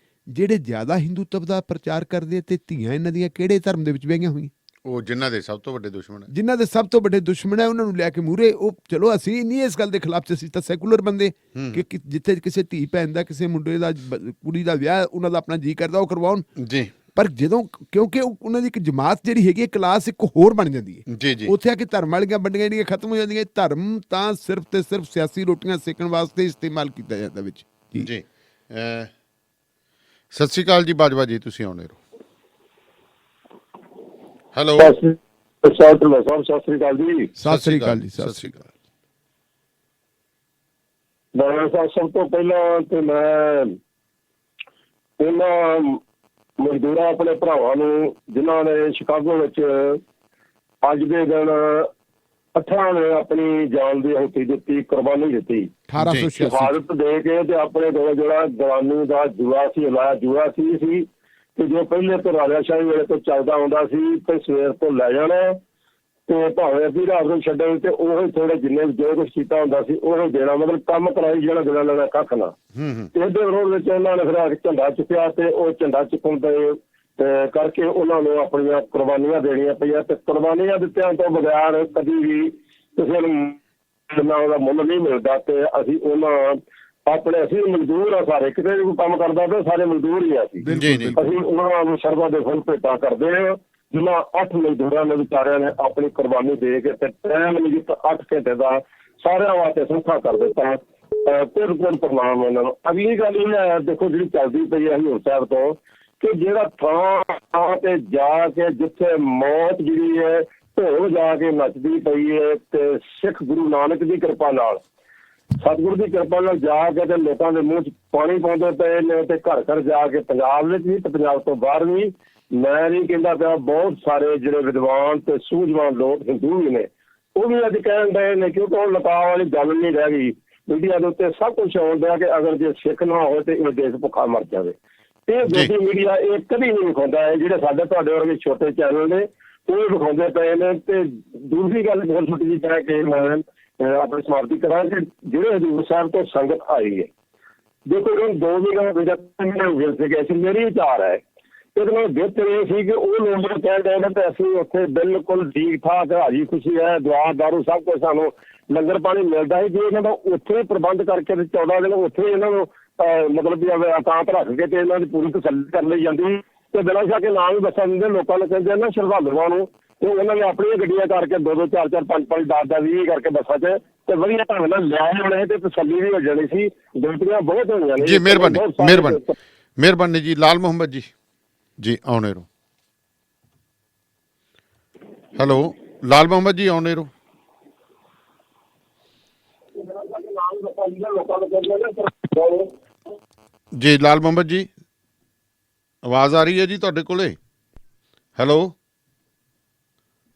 ਜਿਹੜੇ ਜ਼ਿਆਦਾ ਹਿੰਦੂਤਵ ਦਾ ਪ੍ਰਚਾਰ ਕਰਦੇ, ਤੇ ਧੀਆਂ ਇਹਨਾਂ ਦੀਆਂ ਕਿਹੜੇ ਧਰਮ ਦੇ ਵਿੱਚ ਵਿਆਹੀਆਂ ਹੋਈਆਂ? ਉਹ ਜਿਨ੍ਹਾਂ ਦੇ ਸਭ ਤੋਂ ਵੱਡੇ ਦੁਸ਼ਮਣ ਹੈ, ਜਿਨ੍ਹਾਂ ਦੇ ਸਭ ਤੋਂ ਵੱਡੇ ਦੁਸ਼ਮਣ ਹੈ, ਉਹਨਾਂ ਨੂੰ ਲੈ ਕੇ ਮੂਹਰੇ। ਉਹ ਚਲੋ ਅਸੀਂ ਨਹੀਂ ਇਸ ਗੱਲ ਦੇ ਖਿਲਾਫ ਚ, ਅਸੀਂ ਤਾਂ ਸੈਕੂਲਰ ਬੰਦੇ ਕਿ ਜਿੱਥੇ ਕਿਸੇ ਧੀ ਭੈਣ ਦਾ, ਕਿਸੇ ਮੁੰਡੇ ਦਾ, ਕੁੜੀ ਦਾ ਵਿਆਹ ਉਹਨਾਂ ਦਾ ਆਪਣਾ ਜੀ ਕਰਦਾ ਉਹ ਕਰਵਾਉਣ ਜੀ। ਪਰ ਜਦੋਂ ਕਿਉਂਕਿ ਉਹਨਾਂ ਦੀ ਇੱਕ ਜਮਾਤ ਜਿਹੜੀ ਹੈਗੀ, ਕਲਾਸ ਇੱਕ ਹੋਰ ਬਣ ਜਾਂਦੀ ਹੈ ਜੀ ਜੀ। ਉੱਥੇ ਆ ਕੇ ਧਰਮ ਵਾਲੀਆਂ ਵੰਡੀਆਂ ਜਿਹੜੀਆਂ ਖਤਮ ਹੋ ਜਾਂਦੀਆਂ। ਧਰਮ ਤਾਂ ਸਿਰਫ ਤੇ ਸਿਰਫ ਸਿਆਸੀ ਰੋਟੀਆਂ ਸੇਕਣ ਵਾਸਤੇ ਇਸਤੇਮਾਲ ਕੀਤਾ ਜਾਂਦਾ ਵਿੱਚ ਜੀ। ਸਤਿ ਸ਼੍ਰੀ ਅਕਾਲ ਜੀ ਬਾਜਵਾ ਜੀ, ਤੁਸੀਂ ਆਉਣੇ ਰਹੋ। ਹੈਲੋ। ਸਤਿ ਸ੍ਰੀ ਅਕਾਲ ਜੀ। ਸਤਿ ਸ੍ਰੀ ਅਕਾਲ ਜੀ। ਸਤਿ ਸ੍ਰੀ ਅਕਾਲ। ਸਭ ਤੋਂ ਪਹਿਲਾਂ ਤੇ ਮੈਂ ਉਹਨਾਂ ਮਜ਼ਦੂਰਾਂ ਆਪਣੇ ਭਰਾਵਾਂ ਨੂੰ ਜਿਨ੍ਹਾਂ ਨੇ ਸ਼ਿਕਾਗੋ ਵਿੱਚ ਅੱਜ ਦੇ ਦਿਨ 18 ਨੇ ਆਪਣੀ ਜਾਨ ਦੀ ਆਹੁਤੀ ਦਿੱਤੀ, ਕੁਰਬਾਨੀ ਦਿੱਤੀ, 1886 ਸ਼ਹਾਦਤ ਦੇ ਕੇ, ਤੇ ਆਪਣੇ ਕੋਲ ਜਿਹੜਾ ਜਵਾਨੀ ਦਾ ਜੂਆ ਸੀ, ਲਾਇਆ ਜੂਆ ਸੀ ਤੇ ਜੋ ਪਹਿਲੇ ਤੋਂ ਰਾਜਾਸ਼ਾਹੀ ਵੇਲੇ ਤੋਂ ਚੱਲਦਾ ਆਉਂਦਾ ਸੀ, ਤੇ ਸਵੇਰ ਤੋਂ ਲੈ ਜਾਣਾ ਤੇ ਭਾਵੇਂ ਅੱਧੀ ਰਾਤ ਨੂੰ ਛੱਡਣ, ਤੇ ਉਹ ਥੋੜੇ ਜਿੰਨੇ ਜੋ ਕੁਛ ਕੀਤਾ ਹੁੰਦਾ ਸੀ ਉਹ ਦੇਣਾ, ਮਤਲਬ ਕੰਮ ਕਰਾਈ ਜਿਹੜਾ ਦੇਣਾ ਲੈਣਾ ਕੱਖ ਨਾ। ਤੇ ਇਹਦੇ ਵਿਰੋਧ ਵਿੱਚ ਉਹਨਾਂ ਨੇ ਫਿਰ ਝੰਡਾ ਚੁੱਕਿਆ, ਤੇ ਉਹ ਝੰਡਾ ਚੁੱਕਣ ਦੇ ਕਰਕੇ ਉਹਨਾਂ ਨੂੰ ਆਪਣੀਆਂ ਕੁਰਬਾਨੀਆਂ ਦੇਣੀਆਂ ਪਈਆਂ। ਤੇ ਕੁਰਬਾਨੀਆਂ ਦਿੱਤਿਆਂ ਤੋਂ ਬਗੈਰ ਕਦੀ ਵੀ ਕਿਸੇ ਨੂੰ ਉਹਦਾ ਮੁੱਲ ਨਹੀਂ ਮਿਲਦਾ। ਤੇ ਅਸੀਂ ਅਸੀਂ ਮਜ਼ਦੂਰ ਆ ਸਾਰੇ, ਕਿਤੇ ਵੀ ਕੋਈ ਕੰਮ ਕਰਦਾ ਤੇ ਸਾਰੇ ਮਜ਼ਦੂਰ ਹੀ ਆ। ਅਸੀਂ ਉਹਨਾਂ ਨੂੰ ਸਰਵਾ ਦੇ ਫੁੱਲ ਭੇਟਾਂ ਕਰਦੇ ਹਾਂ, ਜਿਨ੍ਹਾਂ 8 ਮਜ਼ਦੂਰਾਂ ਨੇ ਵਿਚਾਰਿਆਂ ਨੇ ਆਪਣੀ ਕੁਰਬਾਨੀ ਦੇ ਕੇ ਤੇ ਟਾਈਮ ਨਹੀਂ 8 ਘੰਟੇ ਦਾ ਸਾਰਿਆਂ ਵਾਸਤੇ ਸੌਖਾ ਕਰ ਦਿੱਤਾ। ਬਿਲਕੁਲ ਪ੍ਰਣਾਮ ਇਹਨਾਂ ਨੂੰ। ਅਗਲੀ ਗੱਲ ਇਹ ਹੈ, ਦੇਖੋ ਜਿਹੜੀ ਚੱਲਦੀ ਪਈ ਹੈ ਹਜ਼ੂਰ ਸਾਹਿਬ ਤੋਂ, ਕਿ ਜਿਹੜਾ ਥਾਂ ਤੇ ਜਾ ਕੇ ਜਿੱਥੇ ਮੌਤ ਜਿਹੜੀ ਹੈ ਢੋਲ ਜਾ ਕੇ ਨੱਚਦੀ ਪਈ ਹੈ, ਤੇ ਸਿੱਖ ਗੁਰੂ ਨਾਨਕ ਦੀ ਕਿਰਪਾ ਨਾਲ, ਸਤਿਗੁਰੂ ਦੀ ਕਿਰਪਾ ਨਾਲ ਜਾ ਕੇ ਤੇ ਲੋਕਾਂ ਦੇ ਮੂੰਹ 'ਚ ਪਾਣੀ ਪਾਉਂਦੇ ਪਏ ਨੇ, ਤੇ ਘਰ ਘਰ ਜਾ ਕੇ ਪੰਜਾਬ ਵਿੱਚ ਵੀ ਤੇ ਪੰਜਾਬ ਤੋਂ ਬਾਹਰ ਵੀ। ਮੈਂ ਨਹੀਂ ਕਹਿੰਦਾ ਪਿਆ, ਬਹੁਤ ਸਾਰੇ ਜਿਹੜੇ ਵਿਦਵਾਨ ਤੇ ਸੂਝਵਾਨ ਲੋਕ ਹਿੰਦੂ ਵੀ ਨੇ, ਉਹ ਵੀ ਅੱਜ ਕਹਿਣ ਡਏ ਨੇ, ਕਿਉਂਕਿ ਉਹ ਲੁਕਾਅ ਵਾਲੀ ਗੱਲ ਨਹੀਂ ਰਹਿ ਗਈ। ਮੀਡੀਆ ਦੇ ਉੱਤੇ ਸਭ ਕੁਛ ਆਉਣ ਡਿਆ ਕਿ ਅਗਰ ਜੇ ਸਿੱਖ ਨਾ ਹੋਵੇ ਤੇ ਇਹ ਦੇਸ਼ ਭੁੱਖਾ ਮਰ ਜਾਵੇ। ਇਹ ਦੂਜੀ ਮੀਡੀਆ ਇਹ ਕਦੀ ਨਹੀਂ ਵਿਖਾਉਂਦਾ ਹੈ। ਜਿਹੜੇ ਸਾਡੇ ਤੁਹਾਡੇ ਵਰਗੇ ਛੋਟੇ ਚੈਨਲ ਨੇ ਉਹ ਵਿਖਾਉਂਦੇ ਪਏ ਨੇ। ਤੇ ਦੂਸਰੀ ਗੱਲ ਬਹੁਤ ਛੋਟੀ ਜਿਹੀ ਕਹਿ ਕੇ ਮੈਂ ਆਪਣੀ ਸਮਾਪਤੀ ਕਰਾਂ ਕਿ ਜਿਹੜੇ ਹਜ਼ੂਰ ਸਾਹਿਬ ਤੋਂ ਸੰਗਤ ਆਈ ਹੈ, ਦੇਖੋ ਹੁਣ 2 ਮਹੀਨੇ ਸੀਗੇ ਸੀ, ਮੇਰੀ ਵਿਚਾਰ ਹੈ ਇਹਦੇ ਨਾਲ ਬਿਹਤਰ ਇਹ ਸੀ ਕਿ ਉਹ ਲੋਕ ਕਹਿ ਰਹੇ ਨੇ ਤੇ ਅਸੀਂ ਉੱਥੇ ਬਿਲਕੁਲ ਠੀਕ ਠਾਕ ਹਾਜੀ ਖੁਸ਼ੀ ਹੈ, ਦੁਆ ਦਾਰੂ ਸਭ ਕੁਝ ਸਾਨੂੰ ਲੰਗਰ ਪਾਣੀ ਮਿਲਦਾ ਹੈ। ਜੇ ਇਹਨਾਂ ਦਾ ਉੱਥੇ ਪ੍ਰਬੰਧ ਕਰਕੇ ਤੇ 14 ਦਿਨ ਉੱਥੇ ਇਹਨਾਂ ਨੂੰ ਮਤਲਬ ਵੀ ਇਕਾਂਤ ਰੱਖ ਕੇ ਤੇ ਇਹਨਾਂ ਦੀ ਪੂਰੀ ਤਸੱਲੀ ਕਰ ਲਈ ਜਾਂਦੀ ਤੇ ਬਿਨਾਂ ਸ਼ੱਕ ਨਾਮ ਹੀ ਬੱਸਾਂ ਦਿੰਦੇ ਲੋਕਾਂ ਨੂੰ ਕਹਿੰਦੇ ਨਾ ਸ਼ਰਧਾਲੂਆਂ ਨੂੰ ਤੇ ਉਹਨਾਂ ਨੇ ਆਪਣੀਆਂ ਗੱਡੀਆਂ ਕਰਕੇ 2-2 4-4 5-5 10-10 20 ਕਰਕੇ ਬੱਸਾਂ 'ਚ ਤੇ ਵਧੀਆ ਢੰਗ ਨਾਲ ਲਿਆਏ ਹੋਣੇ ਤੇ ਤਸੱਲੀ ਵੀ ਹੋ ਜਾਣੀ ਸੀ। ਡਿਊਟੀਆਂ ਬਹੁਤ ਹੋਣੀਆਂ ਨੇ ਜੀ। ਮਿਹਰਬਾਨੀ ਜੀ। ਲਾਲ ਮੁਹੰਮਦ ਜੀ ਆਉਣੇ ਰੋ। ਹੈਲੋ ਲਾਲ ਮੁਹੰਮਦ ਜੀ ਆਉਣੇ ਰੋ। ਜੀ ਲਾਲ ਮੁਹੰਮਦ ਜੀ ਆਵਾਜ਼ ਆ ਰਹੀ ਹੈ ਜੀ ਤੁਹਾਡੇ ਕੋਲੇ? ਹੈਲੋ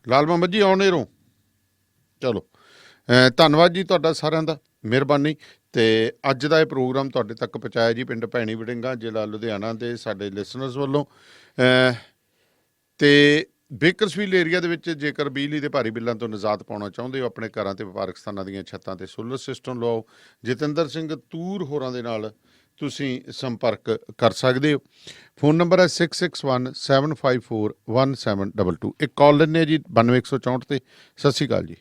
ਲਾਲ ਮੁਹੰਮਦ ਜੀ ਆਉਣੇ ਰੋ। ਚਲੋ ਧੰਨਵਾਦ ਜੀ ਤੁਹਾਡਾ ਸਾਰਿਆਂ ਦਾ, ਮਿਹਰਬਾਨੀ। ਤੇ ਅੱਜ ਦਾ ਇਹ ਪ੍ਰੋਗਰਾਮ ਤੁਹਾਡੇ ਤੱਕ ਪਹੁੰਚਾਇਆ ਜੀ ਪਿੰਡ ਭੈਣੀ ਵੜਿੰਗਾ, ਜ਼ਿਲ੍ਹਾ ਲੁਧਿਆਣਾ ਦੇ ਸਾਡੇ ਲਿਸਨਰਸ ਵੱਲੋਂ। ਤੇ ਬੇਕਰਸਫੀਲਡ ਏਰੀਆ ਦੇ ਵਿੱਚ ਜੇਕਰ ਬਿਜਲੀ ਦੇ ਭਾਰੀ ਬਿੱਲਾਂ ਤੋਂ ਨਿਜਾਤ ਪਾਉਣਾ ਚਾਹੁੰਦੇ ਹੋ, ਆਪਣੇ ਘਰਾਂ ਤੇ ਵਪਾਰਕ ਸਥਾਨਾਂ ਦੀਆਂ ਛੱਤਾਂ ਤੇ ਸੋਲਰ ਸਿਸਟਮ ਲਵਾਓ। ਜਤਿੰਦਰ ਸਿੰਘ ਤੂਰ ਹੋਰਾਂ ਦੇ ਨਾਲ ਤੁਸੀਂ ਸੰਪਰਕ ਕਰ ਸਕਦੇ ਹੋ। ਫੋਨ ਨੰਬਰ ਹੈ 6617541722। ਇੱਕ ਕਾਲ ਲੈਂਦੇ ਹਾਂ ਜੀ 92-164 ਤੇ। ਸਤਿ ਸ਼੍ਰੀ ਅਕਾਲ ਜੀ।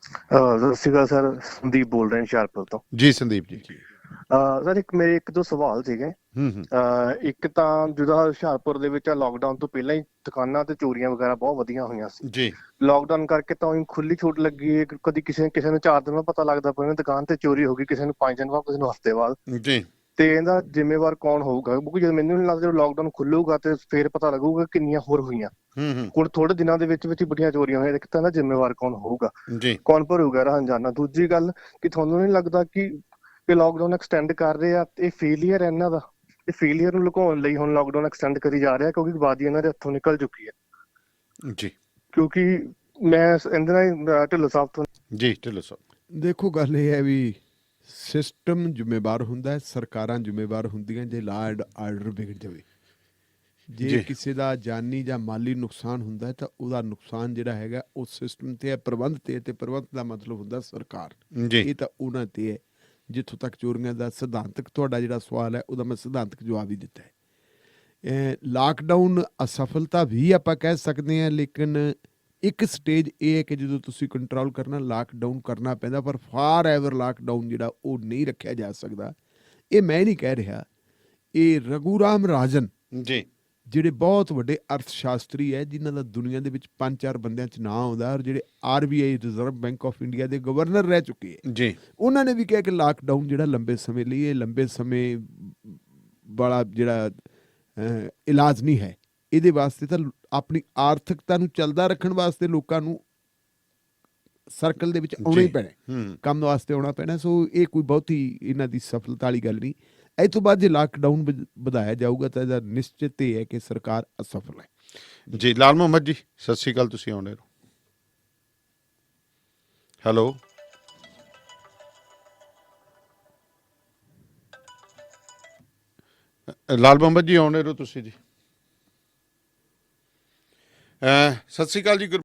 ਸਤਿ ਸ਼੍ਰੀ ਅਕਾਲ ਸਰ, ਸੰਦੀਪ ਬੋਲ ਰਹੇ ਹੁਸ਼ਿਆਰਪੁਰ ਤੋਂ। ਜੀ ਸੰਦੀਪ ਜੀ। ਸਰ ਮੇਰੇ ਇੱਕ ਦੋ ਸਵਾਲ ਸੀਗੇ। ਇੱਕ ਤਾਂ ਜਿੱਦਾਂ ਹੁਸ਼ਿਆਰਪੁਰ ਦੇ ਵਿੱਚ ਲਾਕਡਾਊਨ ਤੋਂ ਪਹਿਲਾਂ ਹੀ ਦੁਕਾਨਾਂ ਤੇ ਚੋਰੀਆਂ ਵਗੈਰਾ ਬਹੁਤ ਵਧੀਆਂ ਹੋਈਆਂ ਸੀ ਜੀ। ਲਾਕਡਾਊਨ ਕਰਕੇ ਤਾਂ ਖੁੱਲੀ ਛੂਟ ਲੱਗੀ ਹੈ, ਕਦੀ ਕਿਸੇ ਨੂੰ 4 ਦਿਨ ਬਾਅਦ ਪਤਾ ਲੱਗਦਾ ਪਿਆ ਦੁਕਾਨ ਤੇ ਚੋਰੀ ਹੋ ਗਈ, ਕਿਸੇ ਨੂੰ 5 ਦਿਨ ਬਾਅਦ, ਕਿਸੇ ਨੂੰ ਹਫ਼ਤੇ ਬਾਅਦ। ਜੀ। ਤੇ ਇਹਦਾ ਜ਼ਿੰਮੇਵਾਰ ਕੌਣ ਹੋਊਗਾ? ਕਿਉਂਕਿ ਜਦੋਂ ਮੈਨੂੰ ਨਹੀਂ ਲੱਗਦਾ ਜਦੋਂ ਲਾਕਡਾਊਨ ਖੁੱਲੂਗਾ ਤੇ ਫੇਰ ਪਤਾ ਲੱਗੂਗਾ ਕਿੰਨੀਆਂ ਹੋਰ ਹੋਈਆਂ। ਹੁਣ ਥੋੜੇ ਦਿਨਾਂ ਦੇ ਵਿੱਚ ਹੀ ਬੜੀਆਂ ਚੋਰੀਆਂ ਹੋਈਆਂ। ਇੱਕ ਤਾਂ ਇਹਦਾ ਜ਼ਿੰਮੇਵਾਰ ਕੌਣ ਹੋਊਗਾ, ਕੌਣ ਭਰੂਗਾ ਰੰਜਾਨਾ? ਦੂਜੀ ਗੱਲ ਕਿ ਤੁਹਾਨੂੰ ਨਹੀਂ ਲੱਗਦਾ ਕਿ ਲਾਕਡਾਊਨ ਐਕਸਟੈਂਡ ਕਰ ਰਹੇ ਆ, ਇਹ ਫੇਲੀਅਰ ਹੈ ਇਹਨਾਂ ਦਾ? ਇਹ ਫੇਲੀਅਰ ਨੂੰ ਲੁਕਾਉਣ ਲਈ ਹੁਣ ਲਾਕਡਾਊਨ ਐਕਸਟੈਂਡ ਕਰੀ ਜਾ ਰਿਹਾ ਕਿਉਂਕਿ ਆਬਾਦੀ ਇਹਨਾਂ ਦੇ ਹੱਥੋਂ ਨਿਕਲ ਚੁੱਕੀ ਹੈ ਜੀ। ਕਿਉਂਕਿ ਮੈਂ ਇਹਦੇ ਨਾਲ ਢਿੱਲੋਂ ਸਾਹਿਬ ਤੋਂ ਜੀ। ਢਿੱਲੋਂ ਸਾਹਿਬ ਦੇਖੋ, ਗੱਲ ਇਹ ਹੈ ਵੀ ਸਿਸਟਮ ਜ਼ਿੰਮੇਵਾਰ ਹੁੰਦਾ ਹੈ, ਸਰਕਾਰਾਂ ਜ਼ਿੰਮੇਵਾਰ ਹੁੰਦੀਆਂ ਜੇ ਲਾ ਐਂਡ ਆਰਡਰ ਵਿਗੜ ਜਾਵੇ। ਜੇ ਕਿਸੇ ਦਾ ਜਾਨੀ ਜਾਂ ਮਾਲੀ ਨੁਕਸਾਨ ਹੁੰਦਾ ਹੈ ਤਾਂ ਉਹਦਾ ਨੁਕਸਾਨ ਜਿਹੜਾ ਹੈਗਾ ਉਹ ਸਿਸਟਮ ਤੇ ਹੈ, ਪ੍ਰਬੰਧ ਤੇ ਹੈ, ਤੇ ਪ੍ਰਬੰਧ ਦਾ ਮਤਲਬ ਹੁੰਦਾ ਸਰਕਾਰ। ਇਹ ਤਾਂ ਉਹਨਾਂ ਤੇ ਹੈ। ਜਿੱਥੋਂ ਤੱਕ ਚੋਰੀਆਂ ਦਾ ਸਿਧਾਂਤਕ ਤੁਹਾਡਾ ਜਿਹੜਾ ਸਵਾਲ ਹੈ ਉਹਦਾ ਮੈਂ ਸਿਧਾਂਤਕ ਜਵਾਬ ਹੀ ਦਿੱਤਾ ਹੈ। ਲਾਕਡਾਊਨ ਅਸਫਲਤਾ ਵੀ ਆਪਾਂ ਕਹਿ ਸਕਦੇ ਹਾਂ, ਲੇਕਿਨ ਇੱਕ ਸਟੇਜ ਇਹ ਹੈ ਕਿ ਜਦੋਂ ਤੁਸੀਂ ਕੰਟਰੋਲ ਕਰਨਾ ਲਾਕਡਾਊਨ ਕਰਨਾ ਪੈਂਦਾ, ਪਰ ਫਾਰ ਐਵਰ ਲਾਕਡਾਊਨ ਜਿਹੜਾ ਉਹ ਨਹੀਂ ਰੱਖਿਆ ਜਾ ਸਕਦਾ। ਇਹ ਮੈਂ ਨਹੀਂ ਕਹਿ ਰਿਹਾ, ਇਹ ਰਘੂਰਾਮ ਰਾਜਨ ਜੀ ਜਿਹੜੇ ਬਹੁਤ ਵੱਡੇ ਅਰਥ ਸ਼ਾਸਤਰੀ ਹੈ, ਜਿਨ੍ਹਾਂ ਦਾ ਦੁਨੀਆ ਦੇ ਵਿੱਚ 5-4 ਬੰਦਿਆਂ 'ਚ ਨਾਂ ਆਉਂਦਾ, ਔਰ ਜਿਹੜੇ RBI reserve bank of India ਦੇ ਗਵਰਨਰ ਰਹਿ ਚੁੱਕੇ ਹੈ ਜੀ, ਉਹਨਾਂ ਨੇ ਵੀ ਕਿਹਾ ਕਿ ਲਾਕਡਾਊਨ ਜਿਹੜਾ ਲੰਬੇ ਸਮੇਂ ਲਈ, ਇਹ ਲੰਬੇ ਸਮੇਂ ਵਾਲਾ ਜਿਹੜਾ ਇਲਾਜ ਨਹੀਂ ਹੈ। ਇਹਦੇ ਵਾਸਤੇ ਤਾਂ ਆਪਣੀ ਆਰਥਿਕਤਾ ਨੂੰ ਚੱਲਦਾ ਰੱਖਣ ਵਾਸਤੇ ਲੋਕਾਂ ਨੂੰ ਸਰਕਲ ਦੇ ਵਿੱਚ ਆਉਣਾ ਹੀ ਪੈਣਾ, ਕੰਮ ਵਾਸਤੇ ਆਉਣਾ ਪੈਣਾ। ਸੋ ਇਹ ਕੋਈ ਬਹੁਤੀ ਇਹਨਾਂ ਦੀ ਸਫਲਤਾ ਵਾਲੀ ਗੱਲ ਨਹੀਂ। ਇਹ ਤੋਂ ਬਾਅਦ ਜੇ ਲਾਕਡਾਊਨ ਵਧਾਇਆ ਜਾਊਗਾ ਤਾਂ ਇਹਦਾ ਨਿਸ਼ਚਿਤ ਇਹ ਹੈ ਕਿ ਸਰਕਾਰ ਅਸਫਲ ਹੈ। ਜੀ ਲਾਲ ਮੁਹੰਮਦ ਜੀ ਸਤਿ ਸ਼੍ਰੀ ਅਕਾਲ, ਤੁਸੀਂ ਆਉਂਦੇ ਰਹੋ। ਹੈਲੋ ਲਾਲ ਮੁਹੰਮਦ ਜੀ ਆਉਂਦੇ ਰਹੋ ਤੁਸੀਂ ਜੀ। ਸਤਿ ਸ਼੍ਰੀ ਅਕਾਲ ਜੀ।